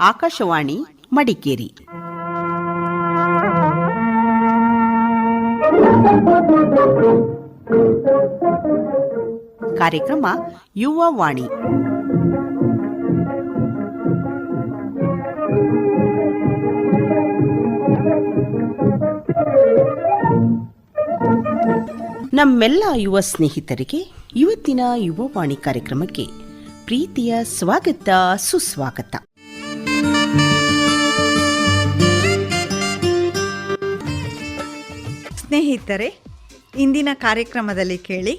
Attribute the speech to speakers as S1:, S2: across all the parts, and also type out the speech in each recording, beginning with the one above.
S1: ಆಕಾಶವಾಣಿ ಮಡಿಕೇರಿ. ಕಾರ್ಯಕ್ರಮ ಯುವ ವಾಣಿ. ನಮ್ಮೆಲ್ಲ ಯುವ ಸ್ನೇಹಿತರಿಗೆ ಇವತ್ತಿನ ಯುವವಾಣಿ ಕಾರ್ಯಕ್ರಮಕ್ಕೆ ಪ್ರೀತಿಯ ಸ್ವಾಗತ, ಸುಸ್ವಾಗತ.
S2: ಸ್ನೇಹಿತರೆ, ಇಂದಿನ ಕಾರ್ಯಕ್ರಮದಲ್ಲಿ ಕೇಳಿ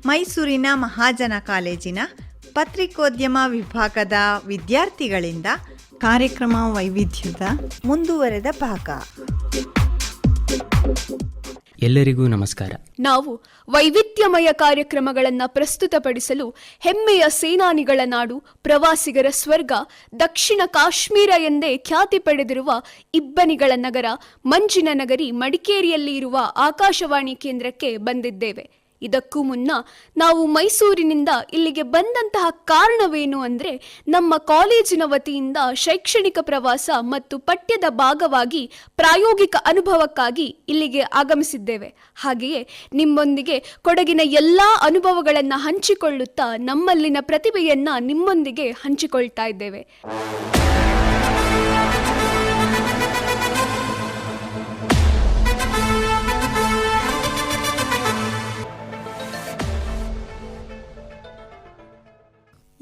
S2: ಮೈಸೂರಿನ ಮಹಾಜನ ಕಾಲೇಜಿನ ಪತ್ರಿಕೋದ್ಯಮ ವಿಭಾಗದ ವಿದ್ಯಾರ್ಥಿಗಳಿಂದ ಕಾರ್ಯಕ್ರಮ ವೈವಿಧ್ಯದ ಮುಂದುವರೆದ ಭಾಗ.
S3: ಎಲ್ಲರಿಗೂ ನಮಸ್ಕಾರ.
S4: ನಾವು ವೈವಿಧ್ಯಮಯ ಕಾರ್ಯಕ್ರಮಗಳನ್ನು ಪ್ರಸ್ತುತಪಡಿಸಲು ಹೆಮ್ಮೆಯ ಸೇನಾನಿಗಳ ನಾಡು, ಪ್ರವಾಸಿಗರ ಸ್ವರ್ಗ, ದಕ್ಷಿಣ ಕಾಶ್ಮೀರ ಎಂದೇ ಖ್ಯಾತಿ ಪಡೆದಿರುವ ಇಬ್ಬನಿಗಳ ನಗರ, ಮಂಜಿನ ನಗರಿ ಮಡಿಕೇರಿಯಲ್ಲಿ ಇರುವ ಆಕಾಶವಾಣಿ ಕೇಂದ್ರಕ್ಕೆ ಬಂದಿದ್ದೇವೆ. ಇದಕ್ಕೂ ಮುನ್ನ ನಾವು ಮೈಸೂರಿನಿಂದ ಇಲ್ಲಿಗೆ ಬಂದಂತಹ ಕಾರಣವೇನು ಅಂದರೆ, ನಮ್ಮ ಕಾಲೇಜಿನ ವತಿಯಿಂದ ಶೈಕ್ಷಣಿಕ ಪ್ರವಾಸ ಮತ್ತು ಪಠ್ಯದ ಭಾಗವಾಗಿ ಪ್ರಾಯೋಗಿಕ ಅನುಭವಕ್ಕಾಗಿ ಇಲ್ಲಿಗೆ ಆಗಮಿಸಿದ್ದೇವೆ. ಹಾಗೆಯೇ ನಿಮ್ಮೊಂದಿಗೆ ಕೊಡಗಿನ ಎಲ್ಲ ಅನುಭವಗಳನ್ನು ಹಂಚಿಕೊಳ್ಳುತ್ತಾ ನಮ್ಮಲ್ಲಿನ ಪ್ರತಿಭೆಯನ್ನು ನಿಮ್ಮೊಂದಿಗೆ ಹಂಚಿಕೊಳ್ತಾ ಇದ್ದೇವೆ.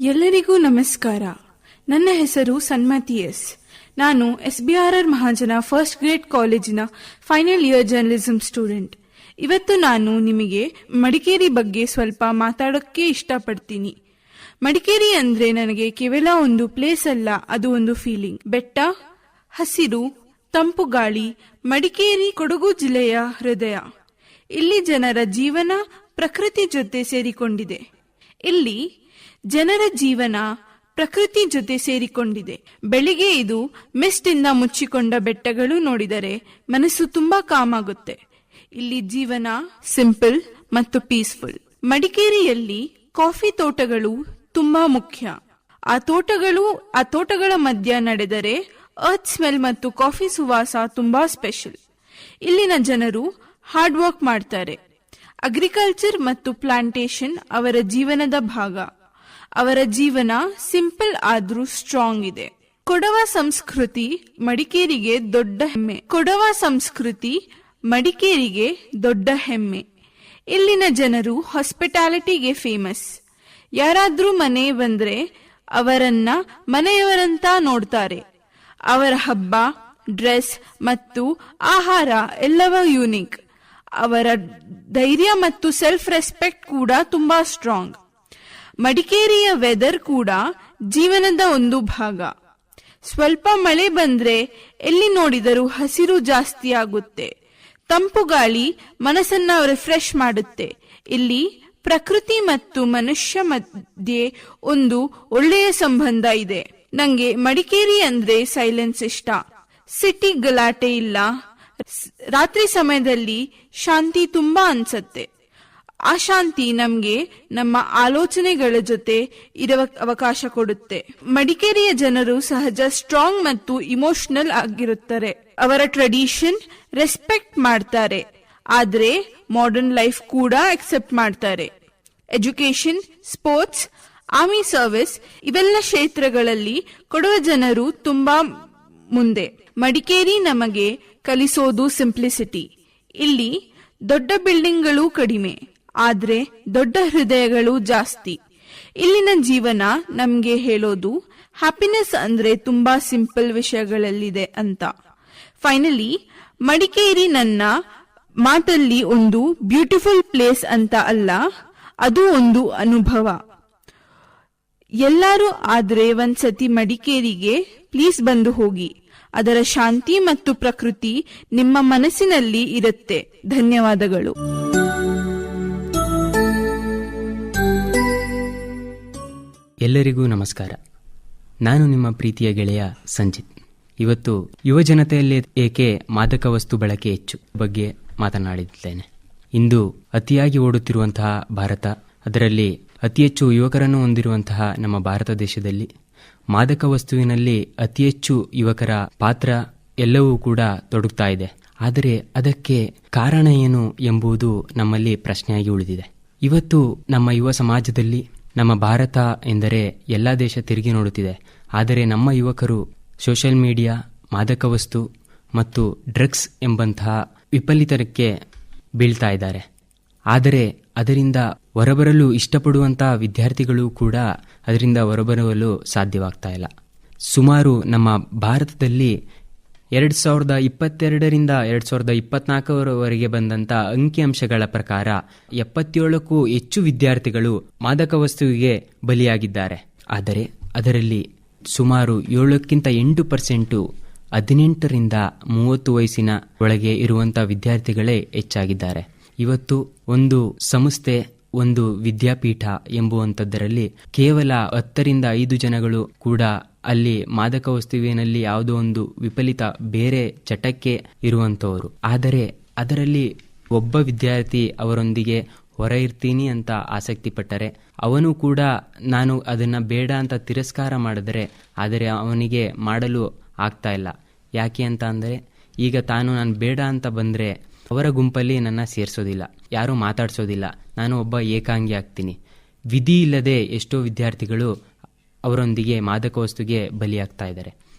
S5: ಎಲ್ಲರಿಗೂ ನಮಸ್ಕಾರ. ನನ್ನ ಹೆಸರು ಸನ್ಮತಿ ಎಸ್. ನಾನು SBRR ಮಹಾಜನ ಫಸ್ಟ್ ಗ್ರೇಡ್ ಕಾಲೇಜಿನ ಫೈನಲ್ ಇಯರ್ ಜರ್ನಲಿಸಂ ಸ್ಟೂಡೆಂಟ್. ಇವತ್ತು ನಾನು ನಿಮಗೆ ಮಡಿಕೇರಿ ಬಗ್ಗೆ ಸ್ವಲ್ಪ ಮಾತಾಡೋಕ್ಕೆ ಇಷ್ಟಪಡ್ತೀನಿ. ಮಡಿಕೇರಿ ಅಂದ್ರೆ ನನಗೆ ಕೇವಲ ಒಂದು ಪ್ಲೇಸ್ ಅಲ್ಲ, ಅದು ಒಂದು ಫೀಲಿಂಗ್. ಬೆಟ್ಟ, ಹಸಿರು, ತಂಪು ಗಾಳಿ. ಮಡಿಕೇರಿ ಕೊಡಗು ಜಿಲ್ಲೆಯ ಹೃದಯ. ಇಲ್ಲಿ ಜನರ ಜೀವನ ಪ್ರಕೃತಿ ಜೊತೆ ಸೇರಿಕೊಂಡಿದೆ. ಇಲ್ಲಿ ಜನರ ಜೀವನ ಪ್ರಕೃತಿ ಜೊತೆ ಸೇರಿಕೊಂಡಿದೆ. ಬೆಳಿಗ್ಗೆ ಇದು ಮಿಸ್ಟ್ ಇಂದ ಮುಚ್ಚಿಕೊಂಡ ಬೆಟ್ಟಗಳು ನೋಡಿದರೆ ಮನಸ್ಸು ತುಂಬಾ ಕಾಮ್ ಆಗುತ್ತೆ. ಇಲ್ಲಿ ಜೀವನ ಸಿಂಪಲ್ ಮತ್ತು ಪೀಸ್ಫುಲ್. ಮಡಿಕೇರಿಯಲ್ಲಿ ಕಾಫಿ ತೋಟಗಳು ತುಂಬಾ ಮುಖ್ಯ. ಆ ತೋಟಗಳ ಮಧ್ಯ ನಡೆದರೆ ಅರ್ತ್ ಸ್ಮೆಲ್ ಮತ್ತು ಕಾಫಿ ಸುವಾಸ ತುಂಬಾ ಸ್ಪೆಷಲ್. ಇಲ್ಲಿನ ಜನರು ಹಾರ್ಡ್ ವರ್ಕ್ ಮಾಡ್ತಾರೆ. ಅಗ್ರಿಕಲ್ಚರ್ ಮತ್ತು ಪ್ಲಾಂಟೇಶನ್ ಅವರ ಜೀವನದ ಭಾಗ. ಅವರ ಜೀವನ ಸಿಂಪಲ್ ಆದ್ರೂ ಸ್ಟ್ರಾಂಗ್ ಇದೆ. ಕೊಡವ ಸಂಸ್ಕೃತಿ ಮಡಿಕೇರಿಗೆ ದೊಡ್ಡ ಹೆಮ್ಮೆ. ಇಲ್ಲಿನ ಜನರು ಹಾಸ್ಪಿಟಾಲಿಟಿಗೆ ಫೇಮಸ್. ಯಾರಾದ್ರೂ ಮನೆ ಬಂದ್ರೆ ಅವರನ್ನ ಮನೆಯವರಂತ ನೋಡ್ತಾರೆ. ಅವರ ಹಬ್ಬ, ಡ್ರೆಸ್ ಮತ್ತು ಆಹಾರ ಎಲ್ಲವೂ ಯೂನಿಕ್. ಅವರ ಧೈರ್ಯ ಮತ್ತು ಸೆಲ್ಫ್ ರೆಸ್ಪೆಕ್ಟ್ ಕೂಡ ತುಂಬಾ ಸ್ಟ್ರಾಂಗ್. ಮಡಿಕೇರಿಯ ವೆದರ್ ಕೂಡ ಜೀವನದ ಒಂದು ಭಾಗ. ಸ್ವಲ್ಪ ಮಳೆ ಬಂದ್ರೆ ಎಲ್ಲಿ ನೋಡಿದರೂ ಹಸಿರು ಜಾಸ್ತಿ ಆಗುತ್ತೆ. ತಂಪು ಗಾಳಿ ಮನಸ್ಸನ್ನ ರಿಫ್ರೆಶ್ ಮಾಡುತ್ತೆ. ಇಲ್ಲಿ ಪ್ರಕೃತಿ ಮತ್ತು ಮನುಷ್ಯ ಮಧ್ಯೆ ಒಂದು ಒಳ್ಳೆಯ ಸಂಬಂಧ ಇದೆ. ನಂಗೆ ಮಡಿಕೇರಿ ಅಂದ್ರೆ ಸೈಲೆನ್ಸ್ ಇಷ್ಟ. ಸಿಟಿ ಗಲಾಟೆ ಇಲ್ಲ. ರಾತ್ರಿ ಸಮಯದಲ್ಲಿ ಶಾಂತಿ ತುಂಬಾ ಅನ್ಸತ್ತೆ. ಆ ಶಾಂತಿ ನಮ್ಗೆ ನಮ್ಮ ಆಲೋಚನೆಗಳ ಜೊತೆ ಇರುವ ಅವಕಾಶ ಕೊಡುತ್ತೆ. ಮಡಿಕೇರಿಯ ಜನರು ಸಹಜ ಸ್ಟ್ರಾಂಗ್ ಮತ್ತು ಇಮೋಷನಲ್ ಆಗಿರುತ್ತಾರೆ. ಅವರ ಟ್ರೆಡಿಷನ್ ರೆಸ್ಪೆಕ್ಟ್ ಮಾಡ್ತಾರೆ, ಆದ್ರೆ ಮಾಡರ್ನ್ ಲೈಫ್ ಕೂಡ ಅಕ್ಸೆಪ್ಟ್ ಮಾಡ್ತಾರೆ. ಎಜುಕೇಶನ್, ಸ್ಪೋರ್ಟ್ಸ್, ಆರ್ಮಿ ಸರ್ವಿಸ್ ಇವೆಲ್ಲ ಕ್ಷೇತ್ರಗಳಲ್ಲಿ ಕೊಡುವ ಜನರು ತುಂಬಾ ಮುಂದೆ. ಮಡಿಕೇರಿ ನಮಗೆ ಕಲಿಸೋದು ಸಿಂಪ್ಲಿಸಿಟಿ. ಇಲ್ಲಿ ದೊಡ್ಡ ಬಿಲ್ಡಿಂಗ್ಗಳು ಕಡಿಮೆ, ಆದ್ರೆ ದೊಡ್ಡ ಹೃದಯಗಳು ಜಾಸ್ತಿ. ಇಲ್ಲಿನ ಜೀವನ ನಮ್ಗೆ ಹೇಳೋದು ಹ್ಯಾಪಿನೆಸ್ ಅಂದ್ರೆ ತುಂಬಾ ಸಿಂಪಲ್ ವಿಷಯಗಳಲ್ಲಿದೆ ಅಂತ. ಫೈನಲಿ ಮಡಿಕೇರಿ ನನ್ನ ಮಾತಲ್ಲಿ ಒಂದು ಬ್ಯೂಟಿಫುಲ್ ಪ್ಲೇಸ್ ಅಂತ ಅಲ್ಲ, ಅದು ಒಂದು ಅನುಭವ. ಎಲ್ಲರೂ ಆದ್ರೆ ಒಂದ್ಸತಿ ಮಡಿಕೇರಿಗೆ ಪ್ಲೀಸ್ ಬಂದು ಹೋಗಿ. ಅದರ ಶಾಂತಿ ಮತ್ತು ಪ್ರಕೃತಿ ನಿಮ್ಮ ಮನಸ್ಸಿನಲ್ಲಿ ಇರುತ್ತೆ. ಧನ್ಯವಾದಗಳು.
S3: ಎಲ್ಲರಿಗೂ ನಮಸ್ಕಾರ. ನಾನು ನಿಮ್ಮ ಪ್ರೀತಿಯ ಗೆಳೆಯ ಸಂಜಿತ್. ಇವತ್ತು ಯುವ ಜನತೆಯಲ್ಲಿ ಏಕೆ ಮಾದಕ ವಸ್ತು ಬಳಕೆ ಹೆಚ್ಚು ಬಗ್ಗೆ ಮಾತನಾಡಿದ್ದೇನೆ. ಇಂದು ಅತಿಯಾಗಿ ಓಡುತ್ತಿರುವಂತಹ ಭಾರತ, ಅದರಲ್ಲಿ ಅತಿ ಹೆಚ್ಚು ಯುವಕರನ್ನು ಹೊಂದಿರುವಂತಹ ನಮ್ಮ ಭಾರತ ದೇಶದಲ್ಲಿ ಮಾದಕ ವಸ್ತುವಿನಲ್ಲಿ ಅತಿ ಹೆಚ್ಚು ಯುವಕರ ಪಾತ್ರ ಎಲ್ಲವೂ ಕೂಡ ತೊಡಗ್ತಾ ಇದೆ. ಆದರೆ ಅದಕ್ಕೆ ಕಾರಣ ಏನು ಎಂಬುದು ನಮ್ಮಲ್ಲಿ ಪ್ರಶ್ನೆಯಾಗಿ ಉಳಿದಿದೆ. ಇವತ್ತು ನಮ್ಮ ಯುವ ಸಮಾಜದಲ್ಲಿ ನಮ್ಮ ಭಾರತ ಎಂದರೆ ಎಲ್ಲ ದೇಶ ತಿರುಗಿ ನೋಡುತ್ತಿದೆ. ಆದರೆ ನಮ್ಮ ಯುವಕರು ಸೋಷಿಯಲ್ ಮೀಡಿಯಾ, ಮಾದಕ ವಸ್ತು ಮತ್ತು ಡ್ರಗ್ಸ್ ಎಂಬಂತಹ ವಿಪರೀತಕ್ಕೆ ಬೀಳ್ತಾ ಇದ್ದಾರೆ. ಆದರೆ ಅದರಿಂದ ಹೊರಬರಲು ಇಷ್ಟಪಡುವಂತಹ ವಿದ್ಯಾರ್ಥಿಗಳು ಕೂಡ ಅದರಿಂದ ಹೊರಬರಲು ಸಾಧ್ಯವಾಗ್ತಾ ಇಲ್ಲ. ಸುಮಾರು ನಮ್ಮ ಭಾರತದಲ್ಲಿ 2022ರಿಂದ 2024ರವರೆಗೆ ಬಂದಂಥ ಅಂಕಿಅಂಶಗಳ ಪ್ರಕಾರ 77ಕ್ಕೂ ಹೆಚ್ಚು ವಿದ್ಯಾರ್ಥಿಗಳು ಮಾದಕ ವಸ್ತುವಿಗೆ ಬಲಿಯಾಗಿದ್ದಾರೆ. ಆದರೆ ಅದರಲ್ಲಿ ಸುಮಾರು 7% 18ರಿಂದ 30 ವಯಸ್ಸಿನ ಒಳಗೆ ಇರುವಂಥ ವಿದ್ಯಾರ್ಥಿಗಳೇ ಹೆಚ್ಚಾಗಿದ್ದಾರೆ. ಇವತ್ತು ಒಂದು ಸಂಸ್ಥೆ, ಒಂದು ವಿದ್ಯಾಪೀಠ ಎಂಬುವಂಥದ್ದರಲ್ಲಿ ಕೇವಲ 10ರಿಂದ 5 ಜನಗಳು ಕೂಡ ಅಲ್ಲಿ ಮಾದಕ ವಸ್ತುವಿನಲ್ಲಿ ಯಾವುದೋ ಒಂದು ವಿಪರೀತ ಬೇರೆ ಚಟಕ್ಕೆ ಇರುವಂಥವರು. ಆದರೆ ಅದರಲ್ಲಿ ಒಬ್ಬ ವಿದ್ಯಾರ್ಥಿ ಅವರೊಂದಿಗೆ ಹೊರ ಇರ್ತೀನಿ ಅಂತ ಆಸಕ್ತಿ ಪಟ್ಟರೆ ಅವನು ಕೂಡ ನಾನು ಅದನ್ನು ಬೇಡ ಅಂತ ತಿರಸ್ಕಾರ ಮಾಡಿದರೆ ಆದರೆ ಅವನಿಗೆ ಮಾಡಲು ಆಗ್ತಾ ಇಲ್ಲ. ಯಾಕೆ ಅಂತ ಅಂದರೆ ಈಗ ನಾನು ಬೇಡ ಅಂತ ಬಂದರೆ ಅವರ ಗುಂಪಲ್ಲಿ ನನ್ನ ಸೇರಿಸೋದಿಲ್ಲ, ಯಾರೂ ಮಾತಾಡಿಸೋದಿಲ್ಲ, ನಾನು ಒಬ್ಬ ಏಕಾಂಗಿ ಆಗ್ತೀನಿ. ವಿಧಿ ಇಲ್ಲದೆ ಎಷ್ಟೋ ವಿದ್ಯಾರ್ಥಿಗಳು ಅವರೊಂದಿಗೆ ಮಾದಕ ವಸ್ತುಗೆ ಬಲಿಯಾಗ್ತಾ ಇದ್ದಾರೆ.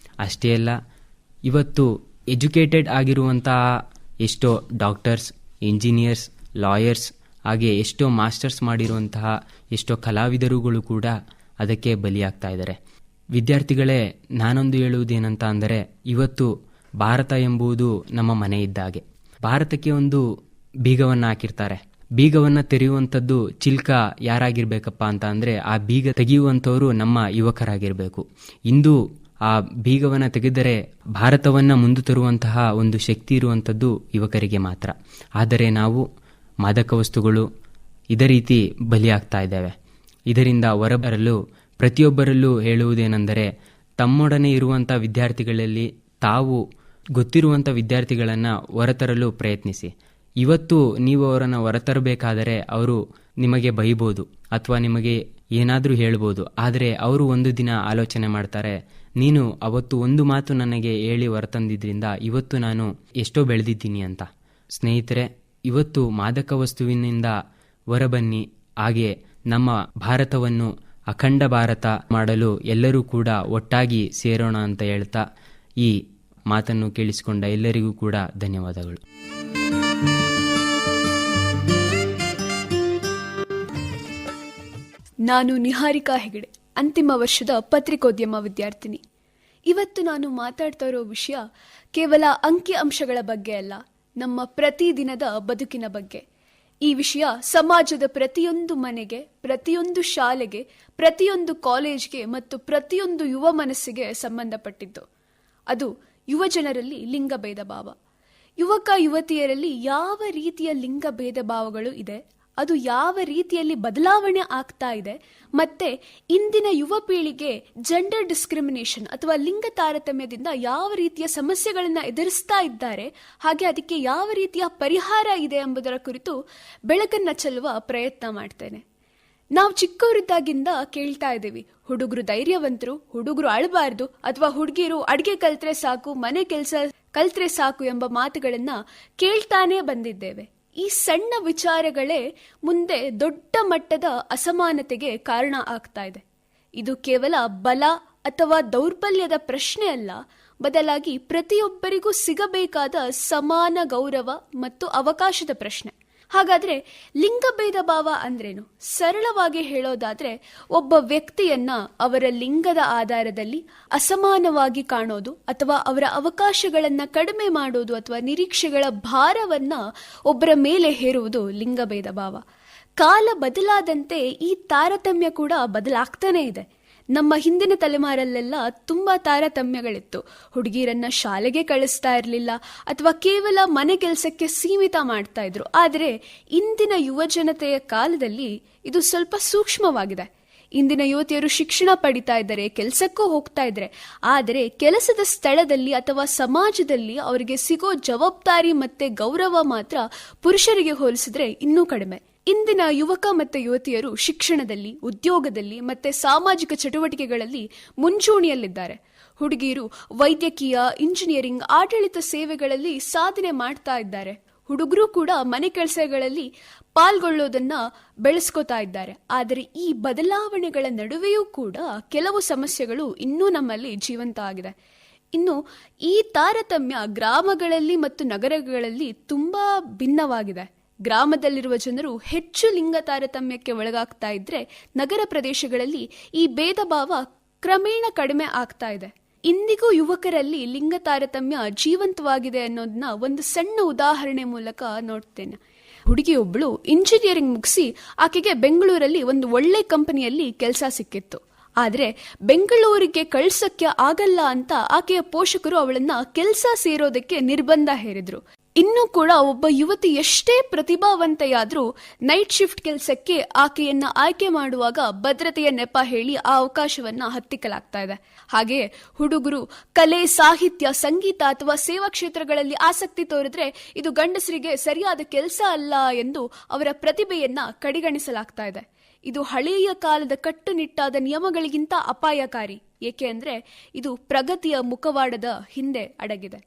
S3: ಅಷ್ಟೇ ಅಲ್ಲ, ಇವತ್ತು ಎಜುಕೇಟೆಡ್ ಆಗಿರುವಂತಹ ಎಷ್ಟೋ ಡಾಕ್ಟರ್ಸ್, ಇಂಜಿನಿಯರ್ಸ್, ಲಾಯರ್ಸ್, ಹಾಗೆ ಎಷ್ಟೋ ಮಾಸ್ಟರ್ಸ್ ಮಾಡಿರುವಂತಹ ಎಷ್ಟೋ ಕಲಾವಿದರುಗಳು ಕೂಡ ಅದಕ್ಕೆ ಬಲಿಯಾಗ್ತಾ ಇದ್ದಾರೆ. ವಿದ್ಯಾರ್ಥಿಗಳೇ, ನಾನೊಂದು ಹೇಳುವುದೇನಂತ ಅಂದರೆ ಇವತ್ತು ಭಾರತ ಎಂಬುದು ನಮ್ಮ ಮನೆ ಇದ್ದಾಗೆ. ಭಾರತಕ್ಕೆ ಒಂದು ಬೀಗವನ್ನು ಹಾಕಿರ್ತಾರೆ. ಬೀಗವನ್ನು ತೆರೆಯುವಂಥದ್ದು ಚಿಲ್ಕ ಯಾರಾಗಿರ್ಬೇಕಪ್ಪ ಅಂತ ಅಂದರೆ ಆ ಬೀಗ ತೆಗೆಯುವಂಥವರು ನಮ್ಮ ಯುವಕರಾಗಿರಬೇಕು. ಇಂದು ಆ ಬೀಗವನ್ನು ತೆಗೆದರೆ ಭಾರತವನ್ನು ಮುಂದೆ ತರುವಂತಹ ಒಂದು ಶಕ್ತಿ ಇರುವಂಥದ್ದು ಯುವಕರಿಗೆ ಮಾತ್ರ. ಆದರೆ ನಾವು ಮಾದಕ ವಸ್ತುಗಳು ಇದೇ ರೀತಿ ಬಲಿಯಾಗ್ತಾ ಇದ್ದೇವೆ. ಇದರಿಂದ ಹೊರಬರಲು ಪ್ರತಿಯೊಬ್ಬರಲ್ಲೂ ಹೇಳುವುದೇನೆಂದರೆ ತಮ್ಮೊಡನೆ ಇರುವಂಥ ವಿದ್ಯಾರ್ಥಿಗಳಲ್ಲಿ ತಾವು ಗೊತ್ತಿರುವಂಥ ವಿದ್ಯಾರ್ಥಿಗಳನ್ನು ಹೊರತರಲು ಪ್ರಯತ್ನಿಸಿ. ಇವತ್ತು ನೀವು ಅವರನ್ನು ಹೊರತರಬೇಕಾದರೆ ಅವರು ನಿಮಗೆ ಬೈಬೋದು ಅಥವಾ ನಿಮಗೆ ಏನಾದರೂ ಹೇಳ್ಬೋದು. ಆದರೆ ಅವರು ಒಂದು ದಿನ ಆಲೋಚನೆ ಮಾಡ್ತಾರೆ, ನೀನು ಅವತ್ತು ಒಂದು ಮಾತು ನನಗೆ ಹೇಳಿ ಹೊರತಂದಿದ್ದರಿಂದ ಇವತ್ತು ನಾನು ಎಷ್ಟೋ ಬೆಳೆದಿದ್ದೀನಿ ಅಂತ. ಸ್ನೇಹಿತರೆ, ಇವತ್ತು ಮಾದಕ ವಸ್ತುವಿನಿಂದ ಹೊರಬನ್ನಿ. ಹಾಗೆ ನಮ್ಮ ಭಾರತವನ್ನು ಅಖಂಡ ಭಾರತ ಮಾಡಲು ಎಲ್ಲರೂ ಕೂಡ ಒಟ್ಟಾಗಿ ಸೇರೋಣ ಅಂತ ಹೇಳ್ತಾ ಈ ಮಾತನ್ನು ಕೇಳಿಸಿಕೊಂಡ ಎಲ್ಲರಿಗೂ ಕೂಡ ಧನ್ಯವಾದಗಳು.
S4: ನಾನು ನಿಹಾರಿಕಾ ಹೆಗಡೆ, ಅಂತಿಮ ವರ್ಷದ ಪತ್ರಿಕೋದ್ಯಮ ವಿದ್ಯಾರ್ಥಿನಿ. ಇವತ್ತು ನಾನು ಮಾತಾಡ್ತಾ ಇರೋ ವಿಷಯ ಕೇವಲ ಅಂಕಿ ಅಂಶಗಳ ಬಗ್ಗೆ ಅಲ್ಲ, ನಮ್ಮ ಪ್ರತಿದಿನದ ಬದುಕಿನ ಬಗ್ಗೆ. ಈ ವಿಷಯ ಸಮಾಜದ ಪ್ರತಿಯೊಂದು ಮನೆಗೆ, ಪ್ರತಿಯೊಂದು ಶಾಲೆಗೆ, ಪ್ರತಿಯೊಂದು ಕಾಲೇಜ್ಗೆ ಮತ್ತು ಪ್ರತಿಯೊಂದು ಯುವ ಮನಸ್ಸಿಗೆ ಸಂಬಂಧಪಟ್ಟಿದ್ದು. ಅದು ಯುವ ಜನರಲ್ಲಿ ಲಿಂಗ ಭೇದ ಭಾವ. ಯುವಕ ಯುವತಿಯರಲ್ಲಿ ಯಾವ ರೀತಿಯ ಲಿಂಗ ಭೇದ ಭಾವಗಳು ಇದೆ, ಅದು ಯಾವ ರೀತಿಯಲ್ಲಿ ಬದಲಾವಣೆ ಆಗ್ತಾ ಇದೆ, ಮತ್ತೆ ಇಂದಿನ ಯುವ ಪೀಳಿಗೆ ಜೆಂಡರ್ ಡಿಸ್ಕ್ರಿಮಿನೇಷನ್ ಅಥವಾ ಲಿಂಗ ತಾರತಮ್ಯದಿಂದ ಯಾವ ರೀತಿಯ ಸಮಸ್ಯೆಗಳನ್ನು ಎದುರಿಸ್ತಾ ಇದ್ದಾರೆ, ಹಾಗೆ ಅದಕ್ಕೆ ಯಾವ ರೀತಿಯ ಪರಿಹಾರ ಇದೆ ಎಂಬುದರ ಕುರಿತು ಬೆಳಕನ್ನು ಚೆಲ್ಲುವ ಪ್ರಯತ್ನ ಮಾಡ್ತೇನೆ. ನಾವು ಚಿಕ್ಕವರಿದ್ದಾಗಿಂದ ಕೇಳ್ತಾ ಇದ್ದೀವಿ, ಹುಡುಗರು ಧೈರ್ಯವಂತರು, ಹುಡುಗರು ಅಳಬಾರ್ದು, ಅಥವಾ ಹುಡುಗಿರು ಅಡುಗೆ ಕಲ್ತ್ರೆ ಸಾಕು, ಮನೆ ಕೆಲಸ ಕಲ್ತ್ರೆ ಸಾಕು ಎಂಬ ಮಾತುಗಳನ್ನ ಕೇಳ್ತಾನೇ ಬಂದಿದ್ದೇವೆ. ಈ ಸಣ್ಣ ವಿಚಾರಗಳೇ ಮುಂದೆ ದೊಡ್ಡ ಮಟ್ಟದ ಅಸಮಾನತೆಗೆ ಕಾರಣ ಆಗ್ತಾ ಇದೆ. ಇದು ಕೇವಲ ಬಲ ಅಥವಾ ದೌರ್ಬಲ್ಯದ ಪ್ರಶ್ನೆ ಅಲ್ಲ, ಬದಲಾಗಿ ಪ್ರತಿಯೊಬ್ಬರಿಗೂ ಸಿಗಬೇಕಾದ ಸಮಾನ ಗೌರವ ಮತ್ತು ಅವಕಾಶದ ಪ್ರಶ್ನೆ. ಹಾಗಾದ್ರೆ ಲಿಂಗ ಭೇದ ಭಾವ ಅಂದ್ರೇನು? ಸರಳವಾಗಿ ಹೇಳೋದಾದ್ರೆ ಒಬ್ಬ ವ್ಯಕ್ತಿಯನ್ನ ಅವರ ಲಿಂಗದ ಆಧಾರದಲ್ಲಿ ಅಸಮಾನವಾಗಿ ಕಾಣೋದು ಅಥವಾ ಅವರ ಅವಕಾಶಗಳನ್ನ ಕಡಿಮೆ ಮಾಡೋದು ಅಥವಾ ನಿರೀಕ್ಷೆಗಳ ಭಾರವನ್ನ ಒಬ್ಬರ ಮೇಲೆ ಹೇರುವುದು ಲಿಂಗ ಭೇದ ಭಾವ. ಕಾಲ ಬದಲಾದಂತೆ ಈ ತಾರತಮ್ಯ ಕೂಡ ಬದಲಾಗ್ತಾನೆ ಇದೆ. ನಮ್ಮ ಹಿಂದಿನ ತಲೆಮಾರಲ್ಲೆಲ್ಲ ತುಂಬಾ ತಾರತಮ್ಯಗಳಿತ್ತು. ಹುಡುಗಿಯರನ್ನ ಶಾಲೆಗೆ ಕಳಿಸ್ತಾ ಇರಲಿಲ್ಲ ಅಥವಾ ಕೇವಲ ಮನೆ ಕೆಲಸಕ್ಕೆ ಸೀಮಿತ ಮಾಡ್ತಾ ಇದ್ರು. ಆದರೆ ಇಂದಿನ ಯುವ ಜನತೆಯ ಕಾಲದಲ್ಲಿ ಇದು ಸ್ವಲ್ಪ ಸೂಕ್ಷ್ಮವಾಗಿದೆ. ಇಂದಿನ ಯುವತಿಯರು ಶಿಕ್ಷಣ ಪಡಿತಾ ಇದ್ದಾರೆ, ಕೆಲಸಕ್ಕೂ ಹೋಗ್ತಾ ಇದ್ದಾರೆ. ಆದರೆ ಕೆಲಸದ ಸ್ಥಳದಲ್ಲಿ ಅಥವಾ ಸಮಾಜದಲ್ಲಿ ಅವರಿಗೆ ಸಿಗೋ ಜವಾಬ್ದಾರಿ ಮತ್ತೆ ಗೌರವ ಮಾತ್ರ ಪುರುಷರಿಗೆ ಹೋಲಿಸಿದ್ರೆ ಇನ್ನೂ ಕಡಿಮೆ. ಇಂದಿನ ಯುವಕ ಮತ್ತು ಯುವತಿಯರು ಶಿಕ್ಷಣದಲ್ಲಿ, ಉದ್ಯೋಗದಲ್ಲಿ ಮತ್ತೆ ಸಾಮಾಜಿಕ ಚಟುವಟಿಕೆಗಳಲ್ಲಿ ಮುಂಚೂಣಿಯಲ್ಲಿದ್ದಾರೆ. ಹುಡುಗಿಯರು ವೈದ್ಯಕೀಯ, ಇಂಜಿನಿಯರಿಂಗ್, ಆಡಳಿತ ಸೇವೆಗಳಲ್ಲಿ ಸಾಧನೆ ಮಾಡ್ತಾ ಇದ್ದಾರೆ. ಹುಡುಗರು ಕೂಡ ಮನೆ ಕೆಲಸಗಳಲ್ಲಿ ಪಾಲ್ಗೊಳ್ಳೋದನ್ನ ಬೆಳೆಸ್ಕೋತಾ ಇದ್ದಾರೆ. ಆದರೆ ಈ ಬದಲಾವಣೆಗಳ ನಡುವೆಯೂ ಕೂಡ ಕೆಲವು ಸಮಸ್ಯೆಗಳು ಇನ್ನೂ ನಮ್ಮಲ್ಲಿ ಜೀವಂತ ಆಗಿದೆ. ಇನ್ನು ಈ ತಾರತಮ್ಯ ಗ್ರಾಮಗಳಲ್ಲಿ ಮತ್ತು ನಗರಗಳಲ್ಲಿ ತುಂಬಾ ಭಿನ್ನವಾಗಿದೆ. ಗ್ರಾಮದಲ್ಲಿರುವ ಜನರು ಹೆಚ್ಚು ಲಿಂಗ ತಾರತಮ್ಯಕ್ಕೆ ಒಳಗಾಗ್ತಾ ಇದ್ರೆ, ನಗರ ಪ್ರದೇಶಗಳಲ್ಲಿ ಈ ಭೇದ ಭಾವ ಕ್ರಮೇಣ ಕಡಿಮೆ ಆಗ್ತಾ ಇದೆ. ಇಂದಿಗೂ ಯುವಕರಲ್ಲಿ ಲಿಂಗ ತಾರತಮ್ಯ ಜೀವಂತವಾಗಿದೆ ಅನ್ನೋದನ್ನ ಒಂದು ಸಣ್ಣ ಉದಾಹರಣೆ ಮೂಲಕ ನೋಡ್ತೇನೆ. ಹುಡುಗಿಯೊಬ್ಬಳು ಇಂಜಿನಿಯರಿಂಗ್ ಮುಗಿಸಿ ಆಕೆಗೆ ಬೆಂಗಳೂರಲ್ಲಿ ಒಂದು ಒಳ್ಳೆ ಕಂಪನಿಯಲ್ಲಿ ಕೆಲಸ ಸಿಕ್ಕಿತ್ತು. ಆದ್ರೆ ಬೆಂಗಳೂರಿಗೆ ಕಳ್ಸಕ್ಕೆ ಆಗಲ್ಲ ಅಂತ ಆಕೆಯ ಪೋಷಕರು ಅವಳನ್ನ ಕೆಲಸ ಸೇರೋದಕ್ಕೆ ನಿರ್ಬಂಧ ಹೇರಿದ್ರು. ಇನ್ನೂ ಕೂಡ ಒಬ್ಬ ಯುವತಿ ಎಷ್ಟೇ ಪ್ರತಿಭಾವಂತೆಯಾದ್ರೂ ನೈಟ್ ಶಿಫ್ಟ್ ಕೆಲಸಕ್ಕೆ ಆಕೆಯನ್ನ ಆಯ್ಕೆ ಮಾಡುವಾಗ ಭದ್ರತೆಯ ನೆಪ ಹೇಳಿ ಆ ಅವಕಾಶವನ್ನ ಹತ್ತಿಕ್ಕಲಾಗ್ತಾ ಇದೆ. ಹಾಗೆಯೇ ಹುಡುಗರು ಕಲೆ, ಸಾಹಿತ್ಯ, ಸಂಗೀತ ಅಥವಾ ಸೇವಾ ಕ್ಷೇತ್ರಗಳಲ್ಲಿ ಆಸಕ್ತಿ ತೋರಿದ್ರೆ ಇದು ಗಂಡಸರಿಗೆ ಸರಿಯಾದ ಕೆಲಸ ಅಲ್ಲ ಎಂದು ಅವರ ಪ್ರತಿಭೆಯನ್ನ ಕಡೆಗಣಿಸಲಾಗ್ತಾ ಇದೆ. ಇದು ಹಳೆಯ ಕಾಲದ ಕಟ್ಟುನಿಟ್ಟಾದ ನಿಯಮಗಳಿಗಿಂತ ಅಪಾಯಕಾರಿ. ಏಕೆ ಅಂದ್ರೆ ಇದು ಪ್ರಗತಿಯ ಮುಖವಾಡದ ಹಿಂದೆ ಅಡಗಿದೆ.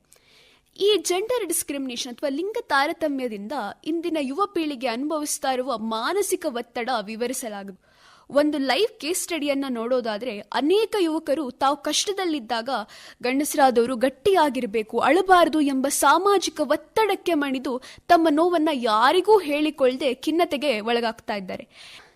S4: ಈ ಜೆಂಡರ್ ಡಿಸ್ಕ್ರಿಮಿನೇಷನ್ ಅಥವಾ ಲಿಂಗ ತಾರತಮ್ಯದಿಂದ ಇಂದಿನ ಯುವ ಪೀಳಿಗೆ ಅನುಭವಿಸ್ತಾ ಇರುವ ಮಾನಸಿಕ ಒತ್ತಡ ವಿವರಿಸಲಾಗಿದೆ. ಒಂದು ಲೈವ್ ಕೇಸ್ ಸ್ಟಡಿಯನ್ನ ನೋಡೋದಾದ್ರೆ, ಅನೇಕ ಯುವಕರು ತಾವು ಕಷ್ಟದಲ್ಲಿದ್ದಾಗ ಗಂಡಸರಾದವರು ಗಟ್ಟಿಯಾಗಿರಬೇಕು, ಅಳಬಾರದು ಎಂಬ ಸಾಮಾಜಿಕ ಒತ್ತಡಕ್ಕೆ ಮಣಿದು ತಮ್ಮ ನೋವನ್ನ ಯಾರಿಗೂ ಹೇಳಿಕೊಳ್ಳದೆ ಖಿನ್ನತೆಗೆ ಒಳಗಾಗ್ತಾ ಇದ್ದಾರೆ.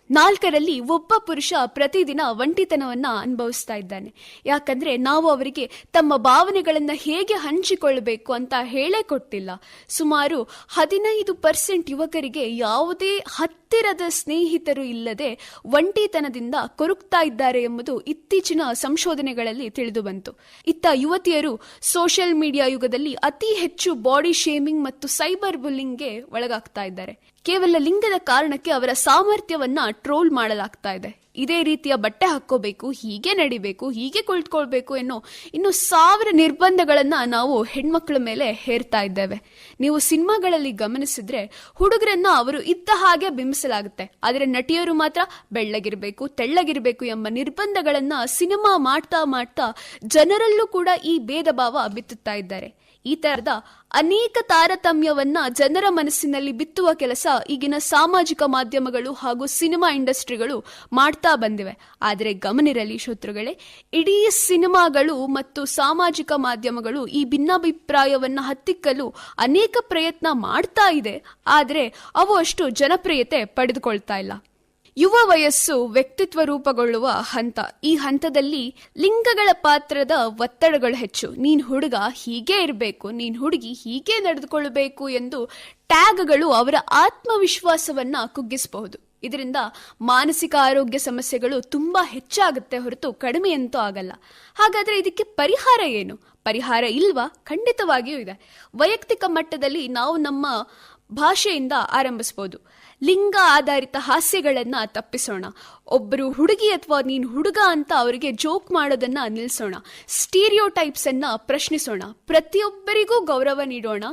S4: 4ರಲ್ಲಿ ಒಬ್ಬ ಪುರುಷ ಪ್ರತಿದಿನ ಒಂಟಿತನವನ್ನ ಅನುಭವಿಸ್ತಾ ಇದ್ದಾನೆ. ಯಾಕಂದ್ರೆ ನಾವು ಅವರಿಗೆ ತಮ್ಮ ಭಾವನೆಗಳನ್ನ ಹೇಗೆ ಹಂಚಿಕೊಳ್ಳಬೇಕು ಅಂತ ಹೇಳೇ ಕೊಟ್ಟಿಲ್ಲ. ಸುಮಾರು 15% ಯುವಕರಿಗೆ ಯಾವುದೇ ಹತ್ತಿರದ ಸ್ನೇಹಿತರು ಇಲ್ಲದೆ ಒಂಟಿತನದಿಂದ ಕೊರಗ್ತಾ ಇದ್ದಾರೆ ಎಂಬುದು ಇತ್ತೀಚಿನ ಸಂಶೋಧನೆಗಳಲ್ಲಿ ತಿಳಿದು ಬಂತು. ಇತ್ತ ಯುವತಿಯರು ಸೋಷಿಯಲ್ ಮೀಡಿಯಾ ಯುಗದಲ್ಲಿ ಅತಿ ಹೆಚ್ಚು ಬಾಡಿ ಶೇಮಿಂಗ್ ಮತ್ತು ಸೈಬರ್ ಬುಲ್ಲಿಂಗ್ಗೆ ಒಳಗಾಗ್ತಾ ಇದ್ದಾರೆ. ಕೇವಲ ಲಿಂಗದ ಕಾರಣಕ್ಕೆ ಅವರ ಸಾಮರ್ಥ್ಯವನ್ನ ಟ್ರೋಲ್ ಮಾಡಲಾಗ್ತಾ ಇದೆ. ಇದೇ ರೀತಿಯ ಬಟ್ಟೆ ಹಾಕೋಬೇಕು, ಹೀಗೆ ನಡಿಬೇಕು, ಹೀಗೆ ಕುಳಿತುಕೊಳ್ಬೇಕು ಎನ್ನೋ ಇನ್ನು 1000 ನಿರ್ಬಂಧಗಳನ್ನ ನಾವು ಹೆಣ್ಮಕ್ಳ ಮೇಲೆ ಹೇರ್ತಾ ಇದ್ದೇವೆ. ನೀವು ಸಿನಿಮಾಗಳಲ್ಲಿ ಗಮನಿಸಿದ್ರೆ ಹುಡುಗರನ್ನ ಅವರು ಇದ್ದ ಹಾಗೆ ಬಿಂಬಿಸಲಾಗುತ್ತೆ. ಆದರೆ ನಟಿಯರು ಮಾತ್ರ ಬೆಳ್ಳಗಿರ್ಬೇಕು, ತೆಳ್ಳಗಿರ್ಬೇಕು ಎಂಬ ನಿರ್ಬಂಧಗಳನ್ನ ಸಿನಿಮಾ ಮಾಡ್ತಾ ಮಾಡ್ತಾ ಜನರಲ್ಲೂ ಕೂಡ ಈ ಭೇದ ಭಾವ ಬಿತ್ತುತ್ತಾ ಇದ್ದಾರೆ. ಈ ತರದ ಅನೇಕ ತಾರತಮ್ಯವನ್ನ ಜನರ ಮನಸ್ಸಿನಲ್ಲಿ ಬಿತ್ತುವ ಕೆಲಸ ಈಗಿನ ಸಾಮಾಜಿಕ ಮಾಧ್ಯಮಗಳು ಹಾಗೂ ಸಿನಿಮಾ ಇಂಡಸ್ಟ್ರಿಗಳು ಮಾಡ್ತಾ ಬಂದಿವೆ. ಆದರೆ ಗಮನಿರಲಿ ಶ್ರೋತೃಗಳೇ, ಇಡೀ ಸಿನಿಮಾಗಳು ಮತ್ತು ಸಾಮಾಜಿಕ ಮಾಧ್ಯಮಗಳು ಈ ಭಿನ್ನಾಭಿಪ್ರಾಯವನ್ನ ಹತ್ತಿಕ್ಕಲು ಅನೇಕ ಪ್ರಯತ್ನ ಮಾಡ್ತಾ ಇದೆ. ಆದರೆ ಅವು ಅಷ್ಟು ಜನಪ್ರಿಯತೆ ಪಡೆದುಕೊಳ್ತಾ ಇಲ್ಲ. ಯುವ ವಯಸ್ಸು ವ್ಯಕ್ತಿತ್ವ ರೂಪುಗೊಳ್ಳುವ ಹಂತ. ಈ ಹಂತದಲ್ಲಿ ಲಿಂಗಗಳ ಪಾತ್ರದ ಒತ್ತಡಗಳು ಹೆಚ್ಚು. ನೀನ್ ಹುಡುಗ ಹೀಗೆ ಇರಬೇಕು, ನೀನ್ ಹುಡುಗಿ ಹೀಗೆ ನಡೆದುಕೊಳ್ಳಬೇಕು ಎಂದು ಟ್ಯಾಗ್ಗಳು ಅವರ ಆತ್ಮವಿಶ್ವಾಸವನ್ನ ಕುಗ್ಗಿಸಬಹುದು. ಇದರಿಂದ ಮಾನಸಿಕ ಆರೋಗ್ಯ ಸಮಸ್ಯೆಗಳು ತುಂಬಾ ಹೆಚ್ಚಾಗುತ್ತೆ ಹೊರತು ಕಡಿಮೆಯಂತೂ ಆಗಲ್ಲ. ಹಾಗಾದ್ರೆ ಇದಕ್ಕೆ ಪರಿಹಾರ ಏನು? ಪರಿಹಾರ ಇಲ್ವಾ? ಖಂಡಿತವಾಗಿಯೂ ಇದೆ. ವೈಯಕ್ತಿಕ ಮಟ್ಟದಲ್ಲಿ ನಾವು ನಮ್ಮ ಭಾಷೆಯಿಂದ ಆರಂಭಿಸಬಹುದು. ಲಿಂಗ ಆಧಾರಿತ ಹಾಸ್ಯಗಳನ್ನ ತಪ್ಪಿಸೋಣ. ಒಬ್ಬರು ಹುಡುಗಿ ಅಥವಾ ನೀನು ಹುಡುಗ ಅಂತ ಅವರಿಗೆ ಜೋಕ್ ಮಾಡೋದನ್ನ ನಿಲ್ಲಿಸೋಣ. ಸ್ಟೀರಿಯೋಟೈಪ್ಸ್ ಅನ್ನ ಪ್ರಶ್ನಿಸೋಣ. ಪ್ರತಿಯೊಬ್ಬರಿಗೂ ಗೌರವ ನೀಡೋಣ.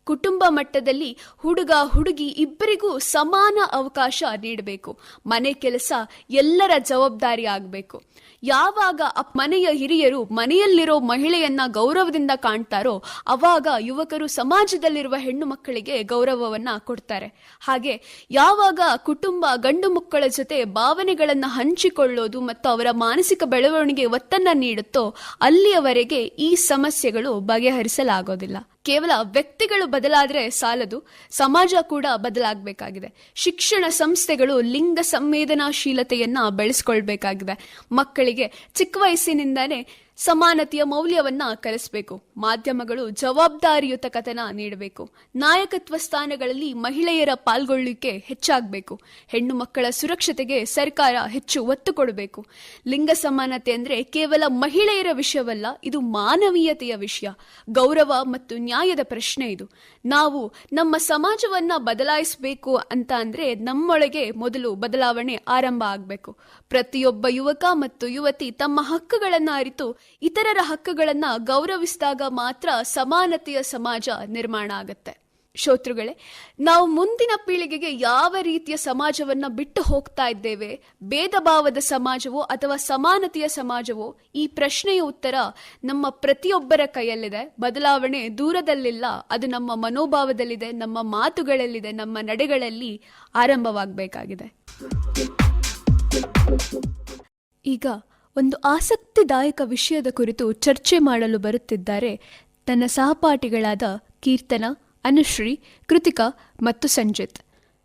S4: ಕುಟುಂಬ ಮಟ್ಟದಲ್ಲಿ ಹುಡುಗ ಹುಡುಗಿ ಇಬ್ಬರಿಗೂ ಸಮಾನ ಅವಕಾಶ ನೀಡಬೇಕು. ಮನೆ ಕೆಲಸ ಎಲ್ಲರ ಜವಾಬ್ದಾರಿ ಆಗಬೇಕು. ಯಾವಾಗ ಮನೆಯ ಹಿರಿಯರು ಮನೆಯಲ್ಲಿರೋ ಮಹಿಳೆಯನ್ನ ಗೌರವದಿಂದ ಕಾಣ್ತಾರೋ ಅವಾಗ ಯುವಕರು ಸಮಾಜದಲ್ಲಿರುವ ಹೆಣ್ಣು ಮಕ್ಕಳಿಗೆ ಗೌರವವನ್ನ ಕೊಡ್ತಾರೆ. ಹಾಗೆ ಯಾವಾಗ ಕುಟುಂಬ ಗಂಡು ಮಕ್ಕಳ ಜೊತೆ ಭಾವನೆಗಳನ್ನ ಹಂಚಿಕೊಳ್ಳೋದು ಮತ್ತು ಅವರ ಮಾನಸಿಕ ಬೆಳವಣಿಗೆ ಒತ್ತನ್ನ ನೀಡುತ್ತೋ ಅಲ್ಲಿಯವರೆಗೆ ಈ ಸಮಸ್ಯೆಗಳು ಬಗೆಹರಿಸಲಾಗೋದಿಲ್ಲ. ಕೇವಲ ವ್ಯಕ್ತಿಗಳು ಬದಲಾದ್ರೆ ಸಾಲದು, ಸಮಾಜ ಕೂಡ ಬದಲಾಗಬೇಕಾಗಿದೆ. ಶಿಕ್ಷಣ ಸಂಸ್ಥೆಗಳು ಲಿಂಗ ಸಂವೇದನಾಶೀಲತೆಯನ್ನ ಬೆಳೆಸ್ಕೊಳ್ಬೇಕಾಗಿದೆ. ಮಕ್ಕಳಿಗೆ ಚಿಕ್ಕ ವಯಸ್ಸಿನಿಂದಾನೇ ಸಮಾನತೆಯ ಮೌಲ್ಯವನ್ನ ಕಲಿಸಬೇಕು. ಮಾಧ್ಯಮಗಳು ಜವಾಬ್ದಾರಿಯುತ ಕಥನ ನೀಡಬೇಕು. ನಾಯಕತ್ವ ಸ್ಥಾನಗಳಲ್ಲಿ ಮಹಿಳೆಯರ ಪಾಲ್ಗೊಳ್ಳುವಿಕೆ ಹೆಚ್ಚಾಗಬೇಕು. ಹೆಣ್ಣು ಮಕ್ಕಳ ಸುರಕ್ಷತೆಗೆ ಸರ್ಕಾರ ಹೆಚ್ಚು ಒತ್ತು ಕೊಡಬೇಕು. ಲಿಂಗ ಸಮಾನತೆ ಅಂದ್ರೆ ಕೇವಲ ಮಹಿಳೆಯರ ವಿಷಯವಲ್ಲ, ಇದು ಮಾನವೀಯತೆಯ ವಿಷಯ, ಗೌರವ ಮತ್ತು ನ್ಯಾಯದ ಪ್ರಶ್ನೆ. ಇದು ನಾವು ನಮ್ಮ ಸಮಾಜವನ್ನ ಬದಲಾಯಿಸಬೇಕು ಅಂತ ಅಂದ್ರೆ ನಮ್ಮೊಳಗೆ ಮೊದಲು ಬದಲಾವಣೆ ಆರಂಭ ಆಗಬೇಕು. ಪ್ರತಿಯೊಬ್ಬ ಯುವಕ ಮತ್ತು ಯುವತಿ ತಮ್ಮ ಹಕ್ಕುಗಳನ್ನ ಅರಿತು ಇತರರ ಹಕ್ಕುಗಳನ್ನ ಗೌರವಿಸಿದಾಗ ಮಾತ್ರ ಸಮಾನತೆಯ ಸಮಾಜ ನಿರ್ಮಾಣ ಆಗತ್ತೆ. ಶ್ರೋತೃಗಳೇ, ನಾವು ಮುಂದಿನ ಪೀಳಿಗೆಗೆ ಯಾವ ರೀತಿಯ ಸಮಾಜವನ್ನ ಬಿಟ್ಟು ಹೋಗ್ತಾ ಇದ್ದೇವೆ, ಭೇದ ಭಾವದ ಸಮಾಜವೋ ಅಥವಾ ಸಮಾನತೆಯ ಸಮಾಜವೋ, ಈ ಪ್ರಶ್ನೆಯ ಉತ್ತರ ನಮ್ಮ ಪ್ರತಿಯೊಬ್ಬರ ಕೈಯಲ್ಲಿದೆ. ಬದಲಾವಣೆ ದೂರದಲ್ಲಿಲ್ಲ, ಅದು ನಮ್ಮ ಮನೋಭಾವದಲ್ಲಿದೆ, ನಮ್ಮ ಮಾತುಗಳಲ್ಲಿದೆ, ನಮ್ಮ ನಡೆಗಳಲ್ಲಿ ಆರಂಭವಾಗಬೇಕಾಗಿದೆ. ಈಗ ಒಂದು ಆಸಕ್ತಿದಾಯಕ ವಿಷಯದ ಕುರಿತು ಚರ್ಚೆ ಮಾಡಲು ಬರುತ್ತಿದ್ದಾರೆ ತನ್ನ ಸಹಪಾಠಿಗಳಾದ ಕೀರ್ತನ, ಅನುಶ್ರೀ, ಕೃತಿಕಾ ಮತ್ತು ಸಂಜಿತ್.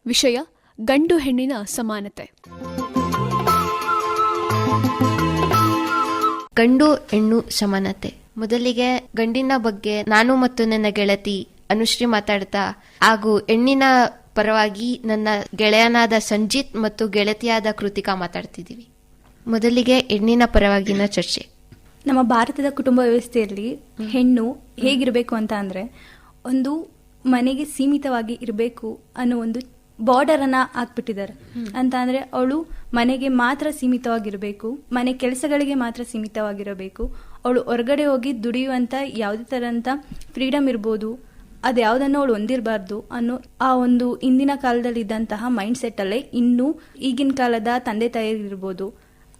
S4: ವಿಷಯ ಗಂಡು ಹೆಣ್ಣಿನ ಸಮಾನತೆ.
S6: ಗಂಡು ಹೆಣ್ಣು ಸಮಾನತೆ. ಮೊದಲಿಗೆ ಗಂಡಿನ ಬಗ್ಗೆ ನಾನು ಮತ್ತು ನನ್ನ ಗೆಳತಿ ಅನುಶ್ರೀ ಮಾತಾಡ್ತಾ, ಹಾಗೂ ಹೆಣ್ಣಿನ ಪರವಾಗಿ ನನ್ನ ಗೆಳೆಯನಾದ ಸಂಜಿತ್ ಮತ್ತು ಗೆಳತಿಯಾದ ಕೃತಿಕಾ ಮಾತಾಡ್ತಿದ್ದೀವಿ. ಮೊದಲಿಗೆ ಹೆಣ್ಣಿನ ಪರವಾಗಿನ ಚರ್ಚೆ.
S7: ನಮ್ಮ ಭಾರತದ ಕುಟುಂಬ ವ್ಯವಸ್ಥೆಯಲ್ಲಿ ಹೆಣ್ಣು ಹೇಗಿರಬೇಕು ಅಂತ ಅಂದರೆ, ಒಂದು ಮನೆಗೆ ಸೀಮಿತವಾಗಿ ಇರಬೇಕು ಅನ್ನೋ ಒಂದು ಬಾರ್ಡರನ್ನು ಹಾಕ್ಬಿಟ್ಟಿದ್ದಾರೆ. ಅಂತ ಅಂದರೆ ಅವಳು ಮನೆಗೆ ಮಾತ್ರ ಸೀಮಿತವಾಗಿರಬೇಕು, ಮನೆ ಕೆಲಸಗಳಿಗೆ ಮಾತ್ರ ಸೀಮಿತವಾಗಿರಬೇಕು. ಅವಳು ಹೊರಗಡೆ ಹೋಗಿ ದುಡಿಯುವಂಥ ಯಾವುದೇ ಥರಂಥ ಫ್ರೀಡಮ್ ಇರ್ಬೋದು, ಅದು ಯಾವುದನ್ನು ಅವಳು ಹೊಂದಿರಬಾರ್ದು ಅನ್ನೋ ಆ ಒಂದು ಇಂದಿನ ಕಾಲದಲ್ಲಿ ಇದ್ದಂತಹ ಮೈಂಡ್ ಸೆಟ್ಟಲ್ಲೇ ಇನ್ನೂ ಈಗಿನ ಕಾಲದ ತಂದೆ ತಾಯಿಯರಿರ್ಬೋದು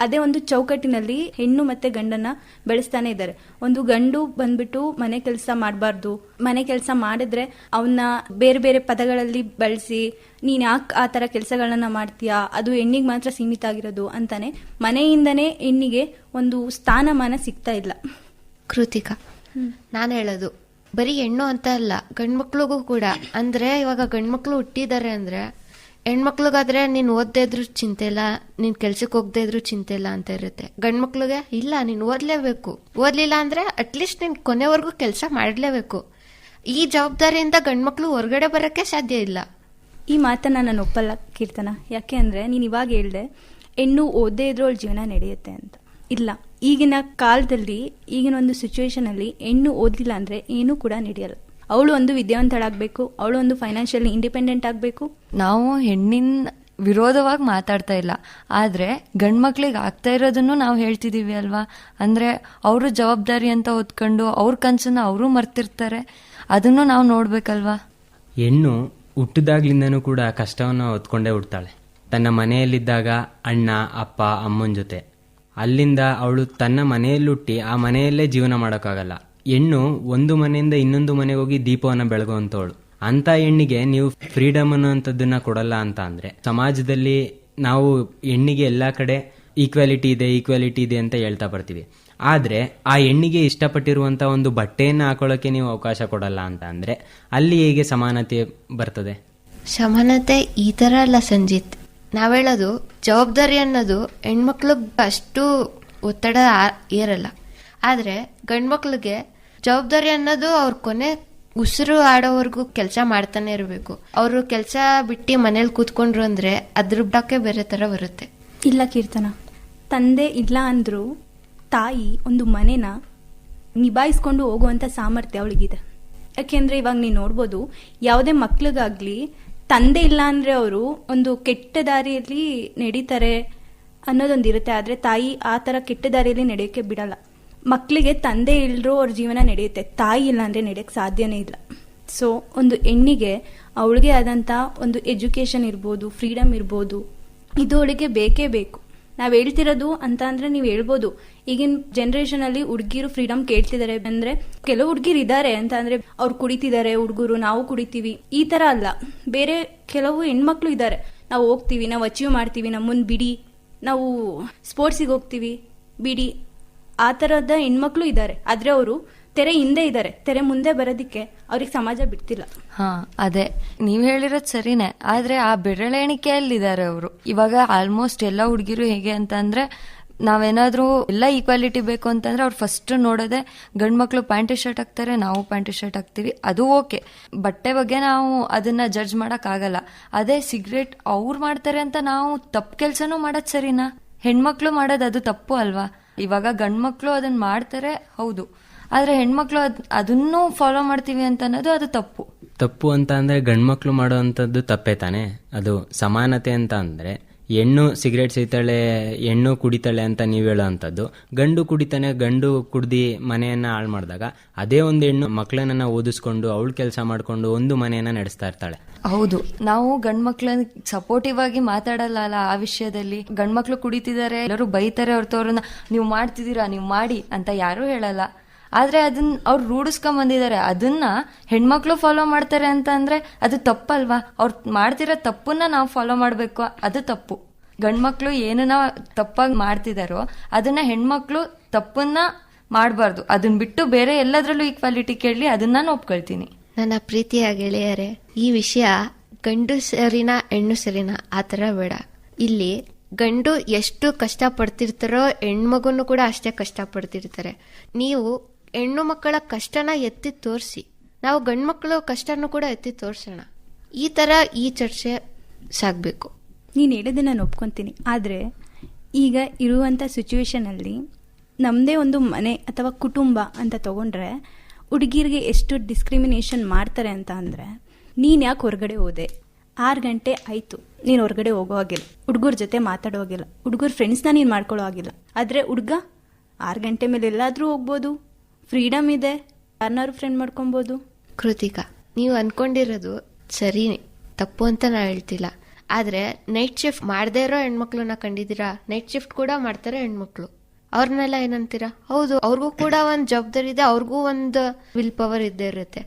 S7: ಅದೇ ಒಂದು ಚೌಕಟ್ಟಿನಲ್ಲಿ ಹೆಣ್ಣು ಮತ್ತೆ ಗಂಡನ್ನ ಬೆಳೆಸ್ತಾನೆ ಇದ್ದಾರೆ. ಒಂದು ಗಂಡು ಬಂದ್ಬಿಟ್ಟು ಮನೆ ಕೆಲಸ ಮಾಡಬಾರ್ದು, ಮನೆ ಕೆಲಸ ಮಾಡಿದ್ರೆ ಅವನ್ನ ಬೇರೆ ಬೇರೆ ಪದಗಳಲ್ಲಿ ಬಳಸಿ ನೀನ್ ಯಾಕೆ ಆ ಥರ ಕೆಲಸಗಳನ್ನ ಮಾಡ್ತೀಯಾ, ಅದು ಹೆಣ್ಣಿಗೆ ಮಾತ್ರ ಸೀಮಿತ ಆಗಿರೋದು ಅಂತಾನೆ ಮನೆಯಿಂದನೇ ಹೆಣ್ಣಿಗೆ ಒಂದು ಸ್ಥಾನಮಾನ ಸಿಗ್ತಾ ಇಲ್ಲ.
S6: ಕೃತಿಕಾ, ನಾನು ಹೇಳೋದು ಬರೀ ಹೆಣ್ಣು ಅಂತ ಅಲ್ಲ, ಗಂಡ್ಮಕ್ಳಿಗೂ ಕೂಡ. ಅಂದ್ರೆ ಇವಾಗ ಗಂಡ್ಮಕ್ಳು ಹುಟ್ಟಿದ್ದಾರೆ ಅಂದ್ರೆ ಹೆಣ್ಮಕ್ಳಿಗಾದ್ರೆ ನೀನ್ ಓದ್ದೇ ಇದ್ರು ಚಿಂತೆ ಇಲ್ಲ, ನೀನ್ ಕೆಲ್ಸಕ್ಕೆ ಹೋಗದೆ ಇದ್ರು ಚಿಂತೆ ಇಲ್ಲ ಅಂತ ಇರುತ್ತೆ. ಗಂಡ್ಮಕ್ಳಿಗೆ ಇಲ್ಲ, ನೀನ್ ಓದ್ಲೇಬೇಕು, ಓದ್ಲಿಲ್ಲ ಅಂದ್ರೆ ಅಟ್ಲೀಸ್ಟ್ ನೀನ್ ಕೊನೆವರೆಗೂ ಕೆಲಸ ಮಾಡ್ಲೇಬೇಕು. ಈ ಜವಾಬ್ದಾರಿಯಿಂದ ಗಂಡ್ಮಕ್ಳು ಹೊರಗಡೆ ಬರಕ್ಕೆ ಸಾಧ್ಯ ಇಲ್ಲ.
S7: ಈ ಮಾತನ್ನ ನಾನು ಒಪ್ಪಲ್ಲ ಕೀರ್ತನ. ಯಾಕೆ ಅಂದ್ರೆ ನೀನ್ ಇವಾಗ ಹೇಳ್ದೆ ಹೆಣ್ಣು ಓದೇ ಇದ್ರೂ ಅವಳ ಜೀವನ ನಡೆಯುತ್ತೆ ಅಂತ. ಇಲ್ಲ, ಈಗಿನ ಕಾಲದಲ್ಲಿ ಈಗಿನ ಒಂದು ಸಿಚುವೇಶನ್ ಅಲ್ಲಿ ಹೆಣ್ಣು ಓದ್ಲಿಲ್ಲ ಅಂದ್ರೆ ಏನೂ ಕೂಡ ನಡೆಯಲ್ಲ. ಅವಳು ಒಂದು ವಿದ್ಯಾವಂತಳಾಗಬೇಕು, ಅವಳು ಒಂದು ಫೈನಾನ್ಷಿಯಲಿ ಇಂಡಿಪೆಂಡೆಂಟ್ ಆಗಬೇಕು.
S8: ನಾವು ಹೆಣ್ಣಿನ ವಿರೋಧವಾಗಿ ಮಾತಾಡ್ತಾ ಇಲ್ಲ, ಆದರೆ ಗಂಡ್ಮಕ್ಳಿಗೆ ಆಗ್ತಾ ಇರೋದನ್ನು ನಾವು ಹೇಳ್ತಿದ್ದೀವಿ ಅಲ್ವಾ. ಅಂದರೆ ಅವರು ಜವಾಬ್ದಾರಿ ಅಂತ ಹೊತ್ಕೊಂಡು ಅವ್ರ ಕನಸನ್ನ ಅವರು ಮರ್ತಿರ್ತಾರೆ, ಅದನ್ನು ನಾವು ನೋಡ್ಬೇಕಲ್ವಾ.
S3: ಹೆಣ್ಣು ಹುಟ್ಟಿದಾಗ್ಲಿಂದನೂ ಕೂಡ ಕಷ್ಟವನ್ನು ಹೊತ್ಕೊಂಡೇ ಹುಡ್ತಾಳೆ. ತನ್ನ ಮನೆಯಲ್ಲಿದ್ದಾಗ ಅಣ್ಣ, ಅಪ್ಪ, ಅಮ್ಮನ ಜೊತೆ, ಅಲ್ಲಿಂದ ಅವಳು ತನ್ನ ಮನೆಯಲ್ಲಿ ಹುಟ್ಟಿ ಆ ಮನೆಯಲ್ಲೇ ಜೀವನ ಮಾಡೋಕ್ಕಾಗಲ್ಲ. ಹೆಣ್ಣು ಒಂದು ಮನೆಯಿಂದ ಇನ್ನೊಂದು ಮನೆಗೆ ಹೋಗಿ ದೀಪವನ್ನು ಬೆಳಗುವಂಥವಳು. ಅಂತ ಹೆಣ್ಣಿಗೆ ನೀವು ಫ್ರೀಡಮ್ ಅನ್ನೋಂಥದ್ದನ್ನ ಕೊಡಲ್ಲ ಅಂತ ಅಂದ್ರೆ ಸಮಾಜದಲ್ಲಿ ನಾವು ಹೆಣ್ಣಿಗೆ ಎಲ್ಲ ಕಡೆ ಈಕ್ವಾಲಿಟಿ ಇದೆ ಅಂತ ಹೇಳ್ತಾ ಬರ್ತೀವಿ. ಆದ್ರೆ ಆ ಹೆಣ್ಣಿಗೆ ಇಷ್ಟಪಟ್ಟಿರುವಂತ ಒಂದು ಬಟ್ಟೆಯನ್ನು ಹಾಕೊಳ್ಳೋಕೆ ನೀವು ಅವಕಾಶ ಕೊಡಲ್ಲ ಅಂತ ಅಂದ್ರೆ ಅಲ್ಲಿ ಹೇಗೆ ಸಮಾನತೆ ಬರ್ತದೆ?
S6: ಸಮಾನತೆ ಈ ತರ ಅಲ್ಲ ಸಂಜಿತ್. ನಾವ್ ಹೇಳೋದು ಜವಾಬ್ದಾರಿ ಅನ್ನೋದು ಹೆಣ್ಮಕ್ಳಿಗೆ ಅಷ್ಟು ಒತ್ತಡ ಏರಲ್ಲ. ಆದ್ರೆ ಗಂಡ್ಮಕ್ಳಿಗೆ ಜವಾಬ್ದಾರಿ ಅನ್ನೋದು ಅವ್ರ ಕೊನೆ ಉಸಿರು ಆಡೋವರೆಗೂ ಕೆಲಸ ಮಾಡ್ತಾನೆ ಇರಬೇಕು. ಅವರು ಕೆಲಸ ಬಿಟ್ಟು ಮನೇಲಿ ಕೂತ್ಕೊಂಡ್ರು ಅಂದ್ರೆ ಅದ್ರ ಬಿಡಕ್ಕೆ ಬೇರೆ ತರ ಬರುತ್ತೆ.
S7: ಇಲ್ಲ ಕೀರ್ತನ, ತಂದೆ ಇಲ್ಲ ಅಂದ್ರೂ ತಾಯಿ ಒಂದು ಮನೆನ ನಿಭಾಯಿಸ್ಕೊಂಡು ಹೋಗುವಂತ ಸಾಮರ್ಥ್ಯ ಅವಳಿಗಿದೆ. ಯಾಕೆಂದ್ರೆ ಇವಾಗ ನೀನು ನೋಡ್ಬೋದು, ಯಾವುದೇ ಮಕ್ಳಿಗಾಗ್ಲಿ ತಂದೆ ಇಲ್ಲ ಅಂದ್ರೆ ಅವರು ಒಂದು ಕೆಟ್ಟ ದಾರಿಯಲ್ಲಿ ನಡೀತಾರೆ ಅನ್ನೋದೊಂದಿರುತ್ತೆ. ಆದ್ರೆ ತಾಯಿ ಆ ತರ ಕೆಟ್ಟ ದಾರಿಯಲ್ಲಿ ನಡೆಯೋಕೆ ಬಿಡಲ್ಲ. ಮಕ್ಕಳಿಗೆ ತಂದೆ ಇಲ್ಲರೂ ಅವ್ರ ಜೀವನ ನಡೆಯುತ್ತೆ, ತಾಯಿ ಇಲ್ಲ ಅಂದ್ರೆ ನಡೆಯಕ್ಕೆ ಸಾಧ್ಯನೇ ಇಲ್ಲ. ಸೊ ಒಂದು ಹೆಣ್ಣಿಗೆ ಅವಳಿಗೆ ಆದಂತ ಒಂದು ಎಜುಕೇಶನ್ ಇರ್ಬೋದು, ಫ್ರೀಡಮ್ ಇರ್ಬೋದು, ಇದು ಅವಳಿಗೆ ಬೇಕೇ ಬೇಕು. ನಾವ್ ಹೇಳ್ತಿರೋದು ಅಂತ ಅಂದ್ರೆ ನೀವು ಹೇಳ್ಬೋದು, ಈಗಿನ ಜನರೇಷನ್ ಅಲ್ಲಿ ಹುಡುಗಿರು ಫ್ರೀಡಮ್ ಕೇಳ್ತಿದ್ದಾರೆ ಅಂದ್ರೆ ಕೆಲವು ಹುಡುಗಿರು ಇದ್ದಾರೆ ಅಂತ ಅಂದ್ರೆ ಅವ್ರು ಕುಡಿತಿದ್ದಾರೆ, ಹುಡುಗರು ನಾವು ಕುಡಿತೀವಿ, ಈ ತರ ಅಲ್ಲ. ಬೇರೆ ಕೆಲವು ಹೆಣ್ಮಕ್ಳು ಇದ್ದಾರೆ, ನಾವು ಹೋಗ್ತೀವಿ, ನಾವು ಅಚೀವ್ ಮಾಡ್ತೀವಿ, ನಮ್ಮನ್ ಬಿಡಿ, ನಾವು ಸ್ಪೋರ್ಟ್ಸಿಗೆ ಹೋಗ್ತೀವಿ ಬಿಡಿ, ಆ ತರದ ಹೆಣ್ಮಕ್ಳು ಇದ್ದಾರೆ. ಆದ್ರೆ ಅವರು ತೆರೆ ಹಿಂದೆ ಇದ್ದಾರೆ, ತೆರೆ ಮುಂದೆ ಬರೋದಿಕ್ಕೆ ಅವ್ರಿಗೆ ಸಮಾಜ ಬಿಡ್ತಿಲ್ಲ.
S8: ಹಾ, ಅದೇ ನೀವ್ ಹೇಳಿರೋದ್ ಸರಿನೇ. ಆದ್ರೆ ಆ ಬೆರಳೆಣಿಕೆಯಲ್ಲಿದ್ದಾರೆ ಅವರು. ಇವಾಗ ಆಲ್ಮೋಸ್ಟ್ ಎಲ್ಲ ಹುಡುಗಿರು ಹೇಗೆ ಅಂತ ಅಂದ್ರೆ, ನಾವೇನಾದ್ರೂ ಎಲ್ಲ ಈಕ್ವಾಲಿಟಿ ಬೇಕು ಅಂತಂದ್ರೆ ಅವ್ರು ಫಸ್ಟ್ ನೋಡೋದೆ ಗಂಡ್ ಮಕ್ಳು ಪ್ಯಾಂಟ್ ಶರ್ಟ್ ಹಾಕ್ತಾರೆ, ನಾವು ಪ್ಯಾಂಟ್ ಶರ್ಟ್ ಹಾಕ್ತಿವಿ, ಅದು ಓಕೆ. ಬಟ್ಟೆ ಬಗ್ಗೆ ನಾವು ಅದನ್ನ ಜಡ್ಜ್ ಮಾಡಕ್ ಆಗಲ್ಲ. ಅದೇ ಸಿಗರೇಟ್ ಅವ್ರು ಮಾಡ್ತಾರೆ ಅಂತ ನಾವು ತಪ್ಪು ಕೆಲ್ಸನೂ ಮಾಡೋದ್ ಸರಿನಾ? ಹೆಣ್ಮಕ್ಳು ಮಾಡೋದು ಅದು ತಪ್ಪು ಅಲ್ವಾ? ಇವಾಗ ಗಂಡ್ಮಕ್ಳು ಅದನ್ನ ಮಾಡ್ತಾರೆ, ಹೌದು, ಆದ್ರೆ ಹೆಣ್ಮಕ್ಳು ಅದನ್ನು ಫಾಲೋ ಮಾಡ್ತೀವಿ ಅಂತ ಅನ್ನೋದು ಅದು ತಪ್ಪು
S3: ಅಂತ ಅಂದ್ರೆ ಗಂಡ್ಮಕ್ಳು ಮಾಡುವಂಥದ್ದು ತಪ್ಪೇ ತಾನೆ. ಅದು ಸಮಾನತೆ ಅಂತ ಅಂದ್ರೆ ಹೆಣ್ಣು ಸಿಗರೇಟ್ ಸೇತಾಳೆ, ಹೆಣ್ಣು ಕುಡಿತಾಳೆ ಅಂತ ನೀವು ಹೇಳೋ ಅಂಥದ್ದು, ಗಂಡು ಕುಡಿತಾನೆ, ಗಂಡು ಕುಡ್ದು ಮನೆಯನ್ನ ಹಾಳು ಮಾಡಿದಾಗ ಅದೇ ಒಂದು ಹೆಣ್ಣು ಮಕ್ಕಳನ್ನ ಓದಿಸ್ಕೊಂಡು ಅವಳು ಕೆಲಸ ಮಾಡಿಕೊಂಡು ಒಂದು ಮನೆಯನ್ನ ನಡೆಸ್ತಾ ಇರ್ತಾಳೆ.
S8: ಹೌದು, ನಾವು ಗಂಡ್ಮಕ್ಳನ್ನ ಸಪೋರ್ಟಿವ್ ಆಗಿ ಮಾತಾಡಲ್ಲ ಅಲ್ಲ ಆ ವಿಷಯದಲ್ಲಿ. ಗಂಡ್ಮಕ್ಳು ಕುಡಿತಿದ್ದಾರೆ, ಎಲ್ಲರೂ ಬೈತಾರೆ ಹೊರತು ಅವ್ರನ್ನ ನೀವು ಮಾಡ್ತಿದ್ದೀರಾ, ನೀವು ಮಾಡಿ ಅಂತ ಯಾರೂ ಹೇಳಲ್ಲ. ಆದ್ರೆ ಅದನ್ನ ಅವ್ರು ರೂಢಿಸ್ಕೊಂಡ್ ಬಂದಿದ್ದಾರೆ, ಅದನ್ನ ಹೆಣ್ಮಕ್ಳು ಫಾಲೋ ಮಾಡ್ತಾರೆ ಅಂತ ಅಂದ್ರೆ ಅದು ತಪ್ಪಲ್ವಾ? ಅವ್ರು ಮಾಡ್ತಿರೋ ತಪ್ಪನ್ನ ನಾವು ಫಾಲೋ ಮಾಡ್ಬೇಕು, ಅದು ತಪ್ಪು. ಗಂಡ್ಮಕ್ಳು ಏನನ್ನ ತಪ್ಪಾಗಿ ಮಾಡ್ತಿದಾರೋ ಅದನ್ನ ಹೆಣ್ಮಕ್ಳು ತಪ್ಪನ್ನ ಮಾಡಬಾರ್ದು. ಅದನ್ನ ಬಿಟ್ಟು ಬೇರೆ ಎಲ್ಲದ್ರಲ್ಲೂ ಈಕ್ವಾಲಿಟಿ ಕೇಳಿ ಅದನ್ನ ನಾನು ಒಪ್ಕೊಳ್ತೀನಿ.
S6: ನನ್ನ ಪ್ರೀತಿಯ ಗೆಳೆಯರೇ, ಈ ವಿಷಯ ಗಂಡು ಸರಿನಾ ಹೆಣ್ಣು ಸರಿನಾ ಆ ಥರ ಬೇಡ. ಇಲ್ಲಿ ಗಂಡು ಎಷ್ಟು ಕಷ್ಟ ಪಡ್ತಿರ್ತಾರೋ ಹೆಣ್ಮಗುನು ಕೂಡ ಅಷ್ಟೇ ಕಷ್ಟ ಪಡ್ತಿರ್ತಾರೆ. ನೀವು ಹೆಣ್ಣು ಮಕ್ಕಳ ಕಷ್ಟನ ಎತ್ತಿ ತೋರಿಸಿ, ನಾವು ಗಂಡು ಮಕ್ಕಳು ಕಷ್ಟನೂ ಕೂಡ ಎತ್ತಿ ತೋರಿಸೋಣ. ಈ ಥರ ಈ ಚರ್ಚೆ ಸಾಗಬೇಕು.
S7: ನೀನು ಹೇಳಿದೆ ನಾನು ಒಪ್ಕೊತೀನಿ. ಆದರೆ ಈಗ ಇರುವಂಥ ಸಿಚುವೇಶನಲ್ಲಿ ನಮ್ಮದೇ ಒಂದು ಮನೆ ಅಥವಾ ಕುಟುಂಬ ಅಂತ ತಗೊಂಡ್ರೆ ಹುಡುಗಿರಿಗೆ ಎಷ್ಟು ಡಿಸ್ಕ್ರಿಮಿನೇಷನ್ ಮಾಡ್ತಾರೆ ಅಂತ ಅಂದರೆ, ನೀನು ಯಾಕೆ ಹೊರಗಡೆ ಹೋದೆ, 6 ಗಂಟೆ ಆಯಿತು, ನೀನು ಹೊರಗಡೆ ಹೋಗೋ ಹಾಗಿಲ್ಲ, ಹುಡುಗರ ಜೊತೆ ಮಾತಾಡೋ ಹಾಗಿಲ್ಲ, ಹುಡುಗರ ಫ್ರೆಂಡ್ಸ್ನ ನೀನು ಮಾಡ್ಕೊಳ್ಳೋ ಹಾಗಿಲ್ಲ. ಆದರೆ ಹುಡುಗ 6 ಗಂಟೆ ಮೇಲೆ ಎಲ್ಲಾದರೂ ಹೋಗ್ಬೋದು, ಫ್ರೀಡಮ್ ಇದೆ, ಯಾರನ್ನಾರು ಫ್ರೆಂಡ್ ಮಾಡ್ಕೊಬೋದು.
S6: ಕೃತಿಕಾ, ನೀವು ಅನ್ಕೊಂಡಿರೋದು ಸರಿ, ತಪ್ಪು ಅಂತ ನಾನು ಹೇಳ್ತಿಲ್ಲ. ಆದರೆ ನೈಟ್ ಶಿಫ್ಟ್ ಮಾಡದೇ ಇರೋ ಹೆಣ್ಮಕ್ಳನ್ನ ಕಂಡಿದ್ದೀರಾ? ನೈಟ್ ಶಿಫ್ಟ್ ಕೂಡ ಮಾಡ್ತಾರೆ ಹೆಣ್ಮಕ್ಳು. ಅವ್ರನ್ನೆಲ್ಲ ಏನಂತೀರಾ? ಹೌದು, ಅವ್ರಿಗೂ ಕೂಡ ಒಂದು ಜವಾಬ್ದಾರಿ ಇದೆ, ಅವ್ರಿಗೂ ಒಂದು ವಿಲ್ ಪವರ್ ಇದ್ದೇ ಇರುತ್ತೆ.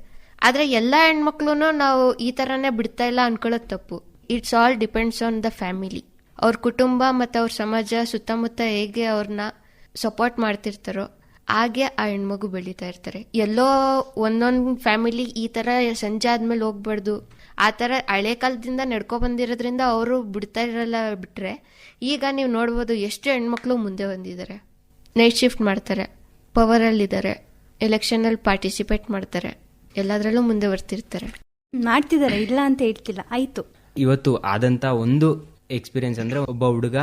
S6: ಆದರೆ ಎಲ್ಲ ಹೆಣ್ಮಕ್ಳು ನಾವು ಈ ಥರನೇ ಬಿಡ್ತಾ ಇಲ್ಲ ಅನ್ಕೊಳ್ಳೋದು ತಪ್ಪು. It's all depends on the family. ಅವ್ರ ಕುಟುಂಬ ಮತ್ತು ಅವ್ರ ಸಮಾಜ ಸುತ್ತಮುತ್ತ ಹೇಗೆ ಅವ್ರನ್ನ ಸಪೋರ್ಟ್ ಮಾಡ್ತಿರ್ತಾರೋ ಹಾಗೆ ಆ ಹೆಣ್ಮಗು ಬೆಳೀತಾ ಇರ್ತಾರೆ. ಎಲ್ಲೋ ಒಂದೊಂದು ಫ್ಯಾಮಿಲಿ ಈ ಥರ ಸಂಜೆ ಆದ್ಮೇಲೆ ಹೋಗ್ಬಾರ್ದು, ಆ ಥರ ಹಳೆ ಕಾಲದಿಂದ ನಡ್ಕೊ ಬಂದಿರೋದ್ರಿಂದ ಅವರು ಬಿಡ್ತಾ ಇರಲ್ಲ. ಬಿಟ್ರೆ ಈಗ ನೀವು ನೋಡ್ಬೋದು ಎಷ್ಟು ಹೆಣ್ಮಕ್ಳು ಮುಂದೆ ಬಂದಿದ್ದಾರೆ, ನೈಟ್ ಶಿಫ್ಟ್ ಮಾಡ್ತಾರೆ, ಪವರಲ್ಲಿದ್ದಾರೆ, ಎಲೆಕ್ಷನಲ್ಲಿ ಪಾರ್ಟಿಸಿಪೇಟ್ ಮಾಡ್ತಾರೆ, ಎಲ್ಲದರಲ್ಲೂ ಮುಂದೆ ಬರ್ತಿರ್ತಾರೆ.
S7: ಮಾಡ್ತಿದ್ದಾರೆ, ಇಲ್ಲ ಅಂತ ಹೇಳ್ತಿಲ್ಲ. ಆಯಿತು,
S3: ಇವತ್ತು ಆದಂಥ ಒಂದು ಎಕ್ಸ್ಪೀರಿಯನ್ಸ್ ಅಂದರೆ, ಒಬ್ಬ ಹುಡುಗ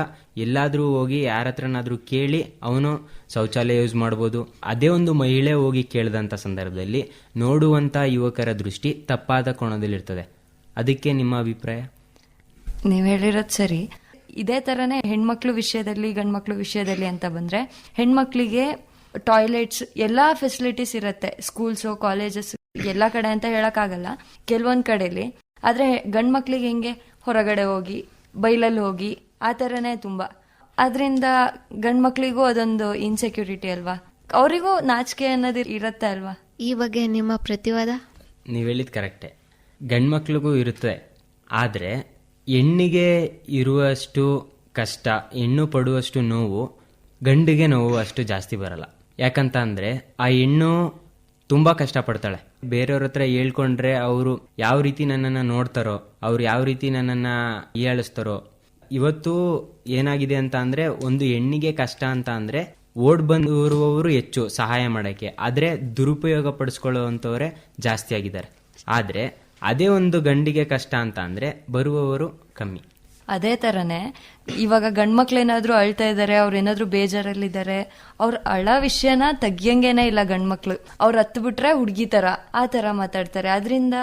S3: ಎಲ್ಲಾದರೂ ಹೋಗಿ ಯಾರ ಹತ್ರನಾದರೂ ಕೇಳಿ ಅವನು ಶೌಚಾಲಯ ಯೂಸ್ ಮಾಡ್ಬೋದು. ಅದೇ ಒಂದು ಮಹಿಳೆ ಹೋಗಿ ಕೇಳಿದಂಥ ಸಂದರ್ಭದಲ್ಲಿ ನೋಡುವಂಥ ಯುವಕರ ದೃಷ್ಟಿ ತಪ್ಪಾದ ಕೋಣದಲ್ಲಿರ್ತದೆ. ಅದಕ್ಕೆ ನಿಮ್ಮ ಅಭಿಪ್ರಾಯ?
S8: ನೀವು ಹೇಳಿರೋದು ಸರಿ. ಇದೇ ಥರನೇ ಹೆಣ್ಮಕ್ಳು ವಿಷಯದಲ್ಲಿ ಗಂಡ್ಮಕ್ಳು ವಿಷಯದಲ್ಲಿ ಅಂತ ಬಂದರೆ, ಹೆಣ್ಮಕ್ಳಿಗೆ ಟಾಯ್ಲೆಟ್ಸ್ ಎಲ್ಲ ಫೆಸಿಲಿಟೀಸ್ ಇರುತ್ತೆ, ಸ್ಕೂಲ್ಸು ಕಾಲೇಜಸ್ ಎಲ್ಲ ಕಡೆ ಅಂತ ಹೇಳೋಕ್ಕಾಗಲ್ಲ, ಕೆಲವೊಂದು ಕಡೆಯಲ್ಲಿ. ಆದರೆ ಗಂಡ್ಮಕ್ಳಿಗೆ ಹೆಂಗೆ ಹೊರಗಡೆ ಹೋಗಿ ಬೈಲಲ್ಲಿ ಹೋಗಿ ಆ ಥರನೇ ತುಂಬ. ಅದರಿಂದ ಗಂಡ್ಮಕ್ಳಿಗೂ ಅದೊಂದು ಇನ್ಸೆಕ್ಯೂರಿಟಿ ಅಲ್ವಾ, ಅವರಿಗೂ ನಾಚಿಕೆ ಅನ್ನೋದು ಇರುತ್ತೆ ಅಲ್ವಾ.
S6: ಈ ಬಗ್ಗೆ ನಿಮ್ಮ ಪ್ರತಿವಾದ?
S3: ನೀವು ಹೇಳಿದ ಕರೆಕ್ಟೇ, ಗಂಡ್ಮಕ್ಳಿಗೂ ಇರುತ್ತೆ. ಆದರೆ ಹೆಣ್ಣಿಗೆ ಇರುವಷ್ಟು ಕಷ್ಟ, ಹೆಣ್ಣು ಪಡುವಷ್ಟು ನೋವು ಗಂಡಿಗೆ ನೋವು ಅಷ್ಟು ಜಾಸ್ತಿ ಬರಲ್ಲ. ಯಾಕಂತ ಅಂದರೆ ಆ ಹೆಣ್ಣು ತುಂಬ ಕಷ್ಟಪಡ್ತಾಳೆ. ಬೇರೆಯವ್ರ ಹತ್ರ ಹೇಳ್ಕೊಂಡ್ರೆ ಅವರು ಯಾವ ರೀತಿ ನನ್ನನ್ನು ನೋಡ್ತಾರೋ, ಅವ್ರು ಯಾವ ರೀತಿ ನನ್ನನ್ನು ಹೀಯಾಳಿಸ್ತಾರೋ. ಇವತ್ತು ಏನಾಗಿದೆ ಅಂತ ಅಂದರೆ, ಒಂದು ಹೆಣ್ಣಿಗೆ ಕಷ್ಟ ಅಂತ ಅಂದರೆ ಓಡ್ ಬಂದಿರುವವರು ಹೆಚ್ಚು ಸಹಾಯ ಮಾಡೋಕ್ಕೆ, ಆದರೆ ದುರುಪಯೋಗ ಪಡಿಸ್ಕೊಳ್ಳುವಂಥವರೇ ಜಾಸ್ತಿ ಆಗಿದ್ದಾರೆ. ಆದರೆ ಅದೇ ಒಂದು ಗಂಡಿಗೆ ಕಷ್ಟ ಅಂತ ಅಂದರೆ ಬರುವವರು ಕಮ್ಮಿ.
S8: ಅದೇ ಥರನೇ ಇವಾಗ ಗಂಡ್ಮಕ್ಳೇನಾದರೂ ಅಳ್ತಾ ಇದ್ದಾರೆ, ಅವ್ರು ಏನಾದರೂ ಬೇಜಾರಲ್ಲಿದ್ದಾರೆ, ಅವ್ರ ಅಳ ವಿಷಯನ ತೆಗಿಯಂಗೇನೆ ಇಲ್ಲ ಗಂಡ್ಮಕ್ಳು. ಅವ್ರು ಹತ್ತು ಬಿಟ್ರೆ ಹುಡುಗಿ ಥರ ಆ ಥರ ಮಾತಾಡ್ತಾರೆ. ಅದರಿಂದ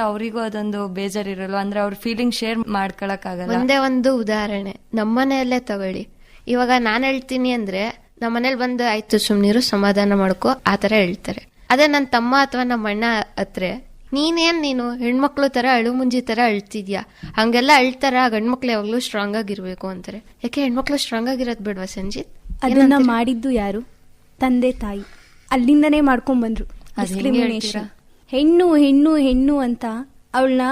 S8: ಅವರಿಗೂ ಅದೊಂದು ಬೇಜಾರಿರಲ್ಲ, ಅಂದ್ರೆ ಅವ್ರ ಫೀಲಿಂಗ್ ಶೇರ್ ಮಾಡ್ಕೊಳಕ್ಕಾಗಲ್ಲ.
S6: ಒಂದೇ ಒಂದು ಉದಾಹರಣೆ ನಮ್ಮನೆಯಲ್ಲೇ ತಗೊಳ್ಳಿ. ಇವಾಗ ನಾನು ಹೇಳ್ತೀನಿ ಅಂದ್ರೆ ನಮ್ಮನೇಲಿ ಬಂದು ಆಯ್ತು ಸುಮ್ನಿರು ಸಮಾಧಾನ ಮಾಡ್ಕೋ ಆ ಥರ ಹೇಳ್ತಾರೆ. ಅದೇ ನನ್ನ ತಮ್ಮ ಅಥವಾ ನಮ್ಮ ಅಣ್ಣ ಹತ್ರ ನೀನು ಹೆಣ್ಮಕ್ಳು ತರ ಅಳು ಮುಂಜಿ ತರ ಅಳ್ತಿದ್ಯಾ, ಹಂಗೆಲ್ಲ ಅಳ್ತಾರ, ಗಂಡ್ಮಕ್ಳು ಯಾವಾಗ್ಲೂ ಸ್ಟ್ರಾಂಗ್ ಆಗಿರ್ಬೇಕು ಅಂತಾರೆ. ಯಾಕೆ ಹೆಣ್ಮಕ್ಳು ಸ್ಟ್ರಾಂಗ್ ಆಗಿರೋದು ಬೇಡವಾ ಸಂಜಿತ್?
S7: ಅದನ್ನ ಮಾಡಿದ್ದು ಯಾರು? ತಂದೆ ತಾಯಿ. ಅಲ್ಲಿಂದನೇ ಮಾಡ್ಕೊಂಡ್ ಬಂದ್ರು ಡಿಸ್ಕ್ರಿಮಿನೇಷನ್. ಹೆಣ್ಣು ಹೆಣ್ಣು ಹೆಣ್ಣು ಅಂತ ಅವಳನ್ನ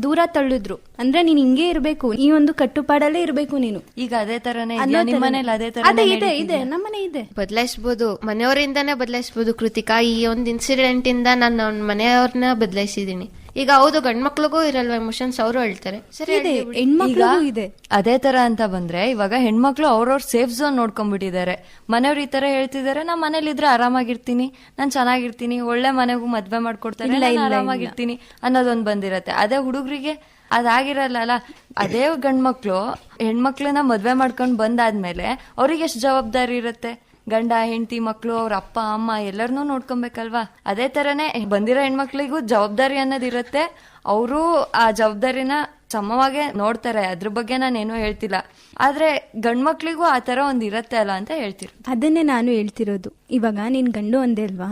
S7: ದೂರ ತಳ್ಳಿದ್ರು. ಅಂದ್ರೆ ನೀನ್ ಹಿಂಗೆ ಇರ್ಬೇಕು, ಈ ಒಂದು ಕಟ್ಟುಪಾಡಲ್ಲೇ ಇರ್ಬೇಕು ನೀನು.
S8: ಈಗ ಅದೇ ತರನೇ ನಿಮ್ಮನೇಲಿ ಅದೇ ತರ
S7: ಇದೆ, ನಮ್ಮನೆ ಇದೆ.
S6: ಬದಲಾಯಿಸಬಹುದು, ಮನೆಯವರಿಂದಾನೇ ಬದಲಾಯಿಸಬಹುದು. ಕೃತಿಕಾ, ಈ ಒಂದು ಇನ್ಸಿಡೆಂಟ್ ಇಂದ ನಾನು ಮನೆಯವ್ರನ್ನ ಬದಲಾಯಿಸಿದೀನಿ. ಈಗ ಹೌದು ಗಂಡ್ಮಕ್ಳಿಗೂ ಇರಲ್ವ ಎಮೋಷನ್ಸ್, ಅವರು ಹೇಳ್ತಾರೆ, ಸರಿ
S7: ಹೆಣ್ಮಕ್ಳಿಗೂ ಇದೆ.
S8: ಅದೇ ತರ ಅಂತ ಬಂದ್ರೆ ಇವಾಗ ಹೆಣ್ಮಕ್ಳು ಅವ್ರವ್ರ ಸೇಫ್ ಝೋನ್ ನೋಡ್ಕೊಂಡ್ಬಿಟ್ಟಿದ್ದಾರೆ. ಮನೆಯವ್ರು ಈ ತರ ಹೇಳ್ತಿದ್ದಾರೆ, ನಾ ಮನೇಲಿ ಇದ್ರೆ ಆರಾಮಾಗಿರ್ತೀನಿ, ನಾನ್ ಚೆನ್ನಾಗಿರ್ತೀನಿ, ಒಳ್ಳೆ ಮನೆಗೂ ಮದ್ವೆ ಮಾಡ್ಕೊಡ್ತಾರೆ, ಆರಾಮಾಗಿರ್ತೀನಿ ಅನ್ನೋದೊಂದ್ ಬಂದಿರತ್ತೆ. ಅದೇ ಹುಡುಗರಿಗೆ ಅದಾಗಿರಲ್ಲ ಅಲ್ಲ. ಅದೇ ಗಂಡ್ಮಕ್ಳು ಹೆಣ್ಮಕ್ಳನ್ನ ಮದ್ವೆ ಮಾಡ್ಕೊಂಡ್ ಬಂದಾದ್ಮೇಲೆ ಅವ್ರಿಗೆ ಎಷ್ಟು ಜವಾಬ್ದಾರಿ ಇರುತ್ತೆ. ಗಂಡ ಹೆಂಡತಿ ಮಕ್ಳು ಅವ್ರ ಅಪ್ಪ ಅಮ್ಮ ಎಲ್ಲರನ್ನೂ ನೋಡ್ಕೊಬೇಕಲ್ವಾ. ಅದೇ ತರನೇ ಬಂದಿರೋ ಹೆಣ್ಮಕ್ಳಿಗೂ ಜವಾಬ್ದಾರಿ ಅನ್ನೋದಿರುತ್ತೆ. ಅವರು ಆ ಜವಾಬ್ದಾರಿನ ಸಮವಾಗೆ ನೋಡ್ತಾರೆ, ಅದ್ರ ಬಗ್ಗೆ ನಾನೇನು ಹೇಳ್ತಿಲ್ಲ. ಆದ್ರೆ ಗಂಡ್ಮಕ್ಳಿಗೂ ಆ ತರ ಒಂದ್ ಇರತ್ತೆ ಅಲ್ಲ ಅಂತ ಹೇಳ್ತಿರೋದು.
S7: ಅದನ್ನೇ ನಾನು ಹೇಳ್ತಿರೋದು. ಇವಾಗ ನೀನ್ ಗಂಡು ಅಂದೆ ಅಲ್ವಾ,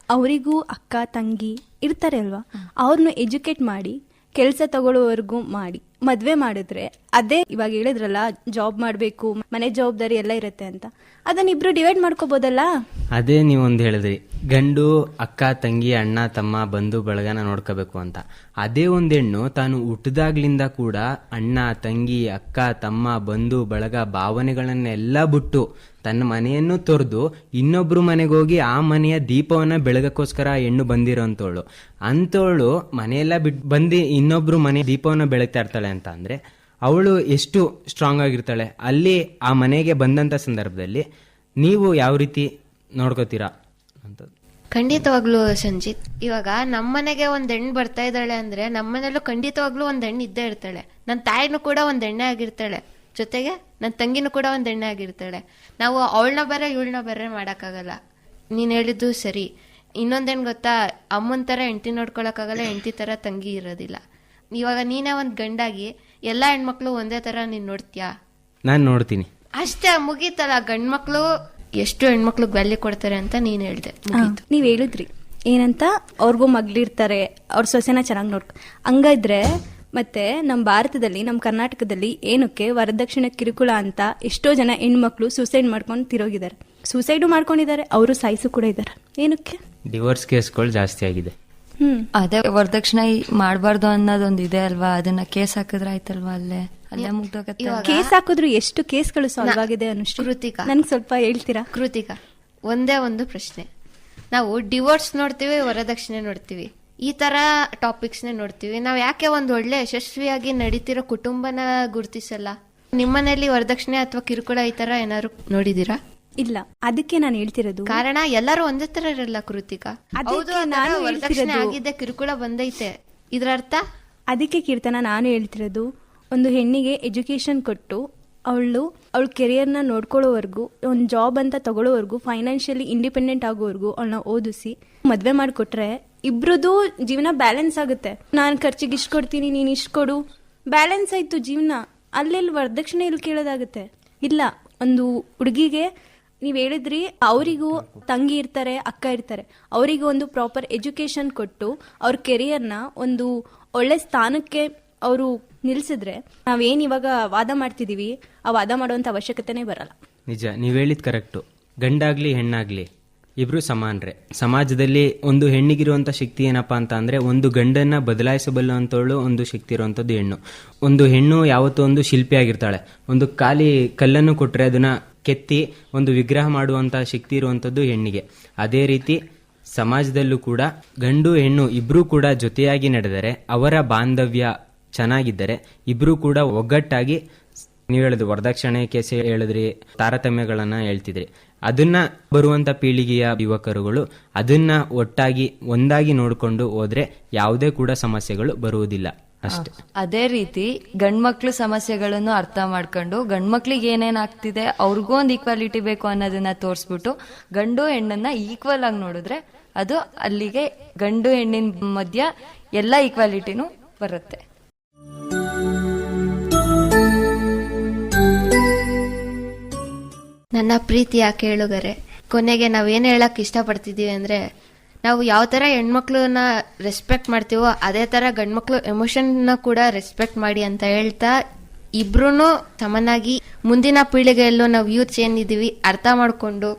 S7: ಅವರಿಗೂ ಅಕ್ಕ ತಂಗಿ ಇರ್ತಾರೆ ಅಲ್ವಾ, ಅವ್ರನ್ನ ಎಜುಕೇಟ್ ಮಾಡಿ ಕೆಲಸ ತಗೊಳ್ಳೋವರೆಗೂ ಮಾಡಿ ಮದ್ವೆ ಮಾಡಿದ್ರೆ, ಅದೇ ಇವಾಗ ಹೇಳಿದ್ರಲ್ಲ ಜಾಬ್ ಮಾಡಬೇಕು, ಮನೆ ಜವಾಬ್ದಾರಿ ಎಲ್ಲ ಇರುತ್ತೆ ಅಂತ, ಅದನ್ನ ಇಬ್ರು ಡಿವೈಡ್ ಮಾಡ್ಕೋಬೋದಲ್ಲ.
S3: ಅದೇ ನೀವೊಂದು ಹೇಳಿದ್ರಿ, ಗಂಡು ಅಕ್ಕ ತಂಗಿ ಅಣ್ಣ ತಮ್ಮ ಬಂಧು ಬಳಗನ ನೋಡ್ಕೋಬೇಕು ಅಂತ. ಅದೇ ಒಂದು ಹೆಣ್ಣು ತಾನು ಹುಟ್ಟಿದಾಗ್ಲಿಂದ ಕೂಡ ಅಣ್ಣ ತಂಗಿ ಅಕ್ಕ ತಮ್ಮ ಬಂಧು ಬಳಗ ಭಾವನೆಗಳನ್ನೆಲ್ಲ ಬಿಟ್ಟು ತನ್ನ ಮನೆಯನ್ನು ತೊರೆದು ಇನ್ನೊಬ್ರು ಮನೆಗೆ ಹೋಗಿ ಆ ಮನೆಯ ದೀಪವನ್ನ ಬೆಳಗಕ್ಕೋಸ್ಕರ ಆ ಹೆಣ್ಣು ಬಂದಿರೋಂಥವಳು. ಅಂಥವಳು ಮನೆಯೆಲ್ಲ ಬಿಟ್ಟು ಬಂದು ಇನ್ನೊಬ್ರು ಮನೆ ದೀಪವನ್ನ ಬೆಳಗ್ತಾ ಇರ್ತಾಳೆ ಅಂತ ಅಂದ್ರೆ ಅವಳು ಎಷ್ಟು ಸ್ಟ್ರಾಂಗ್ ಆಗಿರ್ತಾಳೆ. ಅಲ್ಲಿ ಆ ಮನೆಗೆ ಬಂದಂತ ಸಂದರ್ಭದಲ್ಲಿ ನೀವು ಯಾವ ರೀತಿ ನೋಡ್ಕೋತೀರಾ ಅಂತ.
S6: ಖಂಡಿತವಾಗ್ಲೂ ಸಂಜಿತ್, ಇವಾಗ ನಮ್ಮನೆಗೆ ಒಂದ್ ಹೆಣ್ಣು ಬರ್ತಾ ಇದ್ದಾಳೆ ಅಂದ್ರೆ ನಮ್ಮನೇಲೂ ಖಂಡಿತವಾಗ್ಲೂ ಒಂದ್ ಹೆಣ್ಣು ಇದ್ದೇ ಇರ್ತಾಳೆ. ನನ್ನ ತಾಯಿನೂ ಕೂಡ ಒಂದ್ ಹೆಣ್ಣೆ ಆಗಿರ್ತಾಳೆ, ಜೊತೆಗೆ ನನ್ನ ತಂಗಿನೂ ಕೂಡ ಒಂದ್ ಹೆಣ್ಣೆ ಆಗಿರ್ತಾಳೆ. ನಾವು ಅವಳನ್ನ ಬೇರೆ ಇವಳನ್ನ ಬೇರೆ ಮಾಡಕ್ಕಾಗಲ್ಲ. ನೀನ್ ಹೇಳಿದ್ದು ಸರಿ. ಇನ್ನೊಂದೇನ್ ಗೊತ್ತಾ, ಅಮ್ಮನ ತರ ಹೆಂಡತಿ ನೋಡ್ಕೊಳಕ್ಕಾಗಲ್ಲ, ಹೆಂಡತಿ ತರ ತಂಗಿ ಇರೋದಿಲ್ಲ. ಇವಾಗ ನೀನೇ ಒಂದ್ ಗಂಡಾಗಿ ಎಲ್ಲಾ ಹೆಣ್ಮಕ್ಳು ಒಂದೇ ತರ ನೀನ್ ನೋಡ್ತೀಯಾ?
S3: ನಾನು ನೋಡ್ತೀನಿ
S6: ಅಷ್ಟೇ, ಮುಗೀತಲ್ಲ. ಗಂಡ್ಮಕ್ಳು ಎಷ್ಟು ಹೆಣ್ಮಕ್ಳಿಗೆ ವ್ಯಾಲ್ಯೂ ಕೊಡ್ತಾರೆ ಅಂತ ನೀನ್ ಹೇಳ್ದೆ, ಮುಗೀತು.
S7: ನೀವ್ ಹೇಳಿದ್ರಿ ಏನಂತ, ಅವ್ರಿಗೂ ಮಗ್ಳಿರ್ತಾರೆ, ಅವ್ರ ಸೊಸೆನ ಚೆನ್ನಾಗಿ ನೋಡ್ಕೊ. ಹಂಗಾದ್ರೆ ಮತ್ತೆ ನಮ್ಮ ಭಾರತದಲ್ಲಿ, ನಮ್ಮ ಕರ್ನಾಟಕದಲ್ಲಿ ಏನಕ್ಕೆ ವರದಕ್ಷಿಣೆ ಕಿರುಕುಳ ಅಂತ ಎಷ್ಟೋ ಜನ ಹೆಣ್ಮಕ್ಳು ಸೂಸೈಡ್ ಮಾಡ್ಕೊಂಡು ತಿರೋಗಿದ್ದಾರೆ. ಸೂಸೈಡು ಮಾಡ್ಕೊಂಡಿದ್ದಾರೆ, ಅವರು ಸಾಯಿಸು ಕೂಡ ಇದ್ದಾರೆ. ಏನಕ್ಕೆ?
S3: ಡಿವೋರ್ಸ್ ಕೇಸ್ಗಳು ಜಾಸ್ತಿ ಆಗಿದೆ.
S8: ಅದೇ ವರದಕ್ಷಿಣೆ ಮಾಡಬಾರ್ದು ಅನ್ನೋದೊಂದು ಇದೆ ಅಲ್ವಾ, ಅದನ್ನ ಕೇಸ್ ಹಾಕಿದ್ರೆ ಆಯ್ತಲ್ವಾ, ಅಲ್ಲೇ ಮುಗ್ದೋಗತ್ತೆ.
S7: ಕೇಸ್ ಹಾಕಿದ್ರು ಎಷ್ಟು ಕೇಸ್ಗಳು ಸಾಲ್ವ್ ಆಗಿದೆ ಅನುಷ್ಠೆ?
S6: ಕೃತಿಕಾ,
S7: ನನ್ಗೆ ಸ್ವಲ್ಪ ಹೇಳ್ತೀರಾ?
S6: ಕೃತಿಕಾ, ಒಂದೇ ಒಂದು ಪ್ರಶ್ನೆ. ನಾವು ಡಿವೋರ್ಸ್ ನೋಡ್ತೀವಿ, ವರದಕ್ಷಿಣೆ ನೋಡ್ತೀವಿ, ಈ ತರ ಟಾಪಿಕ್ಸ್ನೇ ನೋಡ್ತೀವಿ. ನಾವು ಯಾಕೆ ಒಂದು ಒಳ್ಳೆ ಯಶಸ್ವಿಯಾಗಿ ನಡೀತಿರೋ ಕುಟುಂಬನ ಗುರುತಿಸಲ್ಲ? ನಿಮ್ಮನೇಲಿ ವರದಕ್ಷಿಣೆ ಅಥವಾ ಕಿರುಕುಳ ಈ ತರ ಏನಾದ್ರು ನೋಡಿದೀರಾ?
S7: ಇಲ್ಲ, ಅದಕ್ಕೆ ನಾನು ಹೇಳ್ತಿರೋದು.
S6: ಕಾರಣ ಎಲ್ಲರೂ ಒಂದೇ ತರ ಇರಲ್ಲ ಕೃತಿಕಾ. ಹೌದು, ನಾನು ವರದಕ್ಷಿಣೆ ಆಗಿದೆ, ಕಿರುಕುಳ ಬಂದೈತೆ, ಇದ್ರ ಅರ್ಥ?
S7: ಅದಕ್ಕೆ ಕೀರ್ತನ ನಾನು ಹೇಳ್ತಿರೋದು, ಒಂದು ಹೆಣ್ಣಿಗೆ ಎಜುಕೇಶನ್ ಕೊಟ್ಟು ಅವಳ ಕೆರಿಯರ್ನ ನೋಡ್ಕೊಳ್ಳೋವರೆಗೂ, ಒಂದು ಜಾಬ್ ಅಂತ ತಗೊಳ್ಳೋವರೆಗೂ, ಫೈನಾನ್ಷಿಯಲಿ ಇಂಡಿಪೆಂಡೆಂಟ್ ಆಗೋವರೆಗೂ ಅವಳನ್ನ ಓದಿಸಿ ಮದ್ವೆ ಮಾಡಿಕೊಟ್ರೆ ಇಬ್ರದ್ದು ಜೀವನ ಬ್ಯಾಲೆನ್ಸ್ ಆಗುತ್ತೆ. ನಾನು ಖರ್ಚಿಗೆ ಇಷ್ಟು ಕೊಡ್ತೀನಿ, ನೀನು ಇಷ್ಟು ಕೊಡು, ಬ್ಯಾಲೆನ್ಸ್ ಆಯ್ತು ಜೀವನ. ಅಲ್ಲೆಲ್ಲಿ ವರದಕ್ಷಿಣೆ ಇಲ್ಲಿ ಕೇಳೋದಾಗುತ್ತೆ? ಇಲ್ಲ. ಒಂದು ಹುಡುಗಿಗೆ ನೀವ್ ಹೇಳಿದ್ರಿ, ಅವರಿಗೂ ತಂಗಿ ಇರ್ತಾರೆ, ಅಕ್ಕ ಇರ್ತಾರೆ, ಅವರಿಗೆ ಒಂದು ಪ್ರಾಪರ್ ಎಜುಕೇಶನ್ ಕೊಟ್ಟು ಅವ್ರ ಕೆರಿಯರ್ನ ಒಂದು ಒಳ್ಳೆ ಸ್ಥಾನಕ್ಕೆ ಅವರು ನಿಲ್ಸಿದ್ರೆ, ನಾವೇನ್ ಇವಾಗ ವಾದ ಮಾಡ್ತಿದೀವಿ, ಆ ವಾದ ಮಾಡುವಂತ ಅವಶ್ಯಕತೆನೇ ಬರಲ್ಲ.
S3: ನಿಜ, ನೀವ್ ಹೇಳಿದ್ ಕರೆಕ್ಟು. ಗಂಡಾಗ್ಲಿ ಹೆಣ್ಣಾಗ್ಲಿ ಇಬ್ರು ಸಮಾನರೇ. ಸಮಾಜದಲ್ಲಿ ಒಂದು ಹೆಣ್ಣಿಗಿರುವಂತ ಶಕ್ತಿ ಏನಪ್ಪಾ ಅಂತ ಅಂದ್ರೆ, ಒಂದು ಗಂಡನ್ನ ಬದಲಾಯಿಸಬಲ್ಲಂತವಳು ಒಂದು ಶಕ್ತಿ ಇರುವಂತದ್ದು ಹೆಣ್ಣು. ಒಂದು ಹೆಣ್ಣು ಯಾವತ್ತೂ ಒಂದು ಶಿಲ್ಪಿ ಆಗಿರ್ತಾಳೆ. ಒಂದು ಖಾಲಿ ಕಲ್ಲನ್ನು ಕೊಟ್ರೆ ಅದನ್ನ ಕೆತ್ತಿ ಒಂದು ವಿಗ್ರಹ ಮಾಡುವಂತ ಶಕ್ತಿ ಇರುವಂತದ್ದು ಹೆಣ್ಣಿಗೆ. ಅದೇ ರೀತಿ ಸಮಾಜದಲ್ಲೂ ಕೂಡ ಗಂಡು ಹೆಣ್ಣು ಇಬ್ರು ಕೂಡ ಜೊತೆಯಾಗಿ ನಡೆದರೆ, ಅವರ ಬಾಂಧವ್ಯ ಚೆನ್ನಾಗಿದ್ದರೆ, ಇಬ್ರು ಕೂಡ ಒಗ್ಗಟ್ಟಾಗಿ, ನೀವು ಹೇಳಿದ್ರು ವರದಕ್ಷಿಣೆ ಕೇಸ್ ಹೇಳಿದ್ರಿ, ತಾರತಮ್ಯಗಳನ್ನ ಹೇಳ್ತಿದ್ರಿ, ಅದನ್ನ ಬರುವಂತ ಪೀಳಿಗೆಯ ಯುವಕರುಗಳು ಅದನ್ನ ಒಟ್ಟಾಗಿ ಒಂದಾಗಿ ನೋಡ್ಕೊಂಡು ಹೋದ್ರೆ ಯಾವುದೇ ಕೂಡ ಸಮಸ್ಯೆಗಳು ಬರುವುದಿಲ್ಲ ಅಷ್ಟೇ.
S8: ಅದೇ ರೀತಿ ಗಂಡ್ಮಕ್ಳು ಸಮಸ್ಯೆಗಳನ್ನು ಅರ್ಥ ಮಾಡ್ಕೊಂಡು ಗಂಡ್ಮಕ್ಳಿಗೆ ಏನೇನ್ ಆಗ್ತಿದೆ, ಅವ್ರಿಗೂ ಒಂದು ಈಕ್ವಾಲಿಟಿ ಬೇಕು ಅನ್ನೋದನ್ನ ತೋರಿಸ್ಬಿಟ್ಟು ಗಂಡು ಹೆಣ್ಣನ್ನ ಈಕ್ವಲ್ ಆಗಿ ನೋಡಿದ್ರೆ, ಅದು ಅಲ್ಲಿಗೆ ಗಂಡು ಹೆಣ್ಣಿನ ಮಧ್ಯ ಎಲ್ಲ ಈಕ್ವಾಲಿಟಿನೂ ಬರುತ್ತೆ.
S6: ನನ್ನ ಪ್ರೀತಿಯ ಕೇಳುಗರೆ, ಕೊನೆಗೆ ನಾವೇನು ಹೇಳಕ್ ಇಷ್ಟಪಡ್ತಿದೀವಿ ಅಂದ್ರೆ, ನಾವು ಯಾವ ತರ ಹೆಣ್ಮಕ್ಳನ್ನ ರೆಸ್ಪೆಕ್ಟ್ ಮಾಡ್ತೀವೋ ಅದೇ ತರ ಗಂಡ್ಮಕ್ಳು ಎಮೋಷನ್ನ ಕೂಡ ರೆಸ್ಪೆಕ್ಟ್ ಮಾಡಿ ಅಂತ ಹೇಳ್ತಾ, ಇಬ್ರು ಸಮನಾಗಿ ಮುಂದಿನ ಪೀಳಿಗೆಯಲ್ಲೂ ನಾವು ಯೂತ್ಸ್ ಏನಿದೀವಿ ಅರ್ಥ ಮಾಡ್ಕೊಂಡು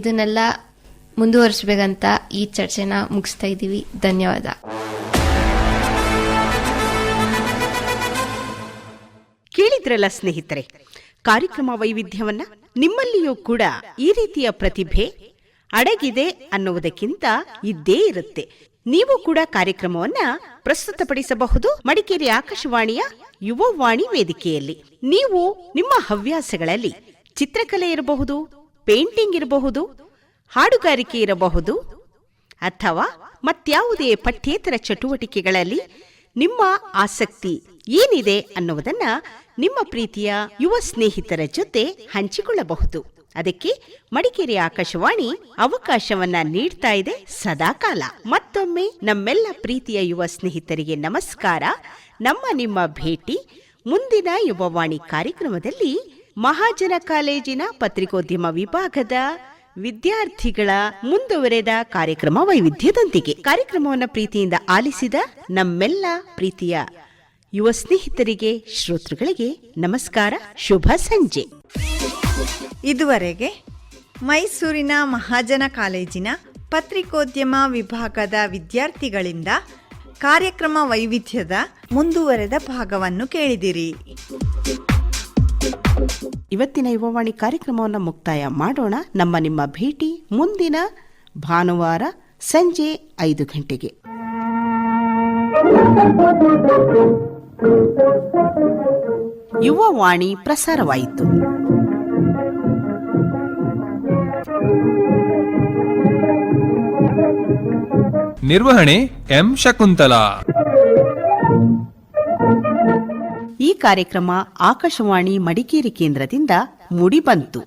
S6: ಇದನ್ನೆಲ್ಲ ಮುಂದುವರಿಸ್ಬೇಕಂತ ಈ ಚರ್ಚೆನ ಮುಗಿಸ್ತಾ ಇದ್ದೀವಿ. ಧನ್ಯವಾದ.
S1: ಕೇಳಿದ್ರಲ್ಲ ಸ್ನೇಹಿತರೆ, ಕಾರ್ಯಕ್ರಮ ವೈವಿಧ್ಯವನ್ನ. ನಿಮ್ಮಲ್ಲಿಯೂ ಕೂಡ ಈ ರೀತಿಯ ಪ್ರತಿಭೆ ಅಡಗಿದೆ ಅನ್ನುವುದಕ್ಕಿಂತ ಇದ್ದೇ ಇರುತ್ತೆ. ನೀವು ಕೂಡ ಕಾರ್ಯಕ್ರಮವನ್ನ ಪ್ರಸ್ತುತಪಡಿಸಬಹುದು ಮಡಿಕೇರಿ ಆಕಾಶವಾಣಿಯ ಯುವವಾಣಿ ವೇದಿಕೆಯಲ್ಲಿ. ನೀವು ನಿಮ್ಮ ಹವ್ಯಾಸಗಳಲ್ಲಿ ಚಿತ್ರಕಲೆ ಇರಬಹುದು, ಪೇಂಟಿಂಗ್ ಇರಬಹುದು, ಹಾಡುಗಾರಿಕೆ ಇರಬಹುದು, ಅಥವಾ ಮತ್ಯಾವುದೇ ಪಠ್ಯೇತರ ಚಟುವಟಿಕೆಗಳಲ್ಲಿ ನಿಮ್ಮ ಆಸಕ್ತಿ ಏನಿದೆ ಅನ್ನುವುದನ್ನ ನಿಮ್ಮ ಪ್ರೀತಿಯ ಯುವ ಸ್ನೇಹಿತರ ಜೊತೆ ಹಂಚಿಕೊಳ್ಳಬಹುದು. ಅದಕ್ಕೆ ಮಡಿಕೇರಿ ಆಕಾಶವಾಣಿ ಅವಕಾಶವನ್ನ ನೀಡ್ತಾ ಇದೆ ಸದಾಕಾಲ. ಮತ್ತೊಮ್ಮೆ ನಮ್ಮೆಲ್ಲ ಪ್ರೀತಿಯ ಯುವ ಸ್ನೇಹಿತರಿಗೆ ನಮಸ್ಕಾರ. ನಿಮ್ಮ ಭೇಟಿ ಮುಂದಿನ ಯುವವಾಣಿ ಕಾರ್ಯಕ್ರಮದಲ್ಲಿ ಮಹಾಜನ ಕಾಲೇಜಿನ ಪತ್ರಿಕೋದ್ಯಮ ವಿಭಾಗದ ವಿದ್ಯಾರ್ಥಿಗಳ ಮುಂದುವರೆದ ಕಾರ್ಯಕ್ರಮ ವೈವಿಧ್ಯದೊಂದಿಗೆ. ಕಾರ್ಯಕ್ರಮವನ್ನು ಪ್ರೀತಿಯಿಂದ ಆಲಿಸಿದ ನಮ್ಮೆಲ್ಲ ಪ್ರೀತಿಯ ಯುವ ಸ್ನೇಹಿತರಿಗೆ, ಶ್ರೋತೃಗಳಿಗೆ ನಮಸ್ಕಾರ, ಶುಭ ಸಂಜೆ.
S2: ಇದುವರೆಗೆ ಮೈಸೂರಿನ ಮಹಾಜನ ಕಾಲೇಜಿನ ಪತ್ರಿಕೋದ್ಯಮ ವಿಭಾಗದ ವಿದ್ಯಾರ್ಥಿಗಳಿಂದ ಕಾರ್ಯಕ್ರಮ ವೈವಿಧ್ಯದ ಮುಂದುವರೆದ ಭಾಗವನ್ನು ಕೇಳಿದಿರಿ.
S1: ಇವತ್ತಿನ ಯುವವಾಣಿ ಕಾರ್ಯಕ್ರಮವನ್ನು ಮುಕ್ತಾಯ ಮಾಡೋಣ. ನಿಮ್ಮ ಭೇಟಿ ಮುಂದಿನ ಭಾನುವಾರ ಸಂಜೆ 5 ಗಂಟೆಗೆ. ಯುವವಾಣಿ ಪ್ರಸಾರವಾಯಿತು.
S9: ನಿರ್ವಹಣೆ ಎಂ ಶಕುಂತಲಾ.
S1: ಈ ಕಾರ್ಯಕ್ರಮ ಆಕಾಶವಾಣಿ ಮಡಿಕೇರಿ ಕೇಂದ್ರದಿಂದ ಮೂಡಿಬಂತು.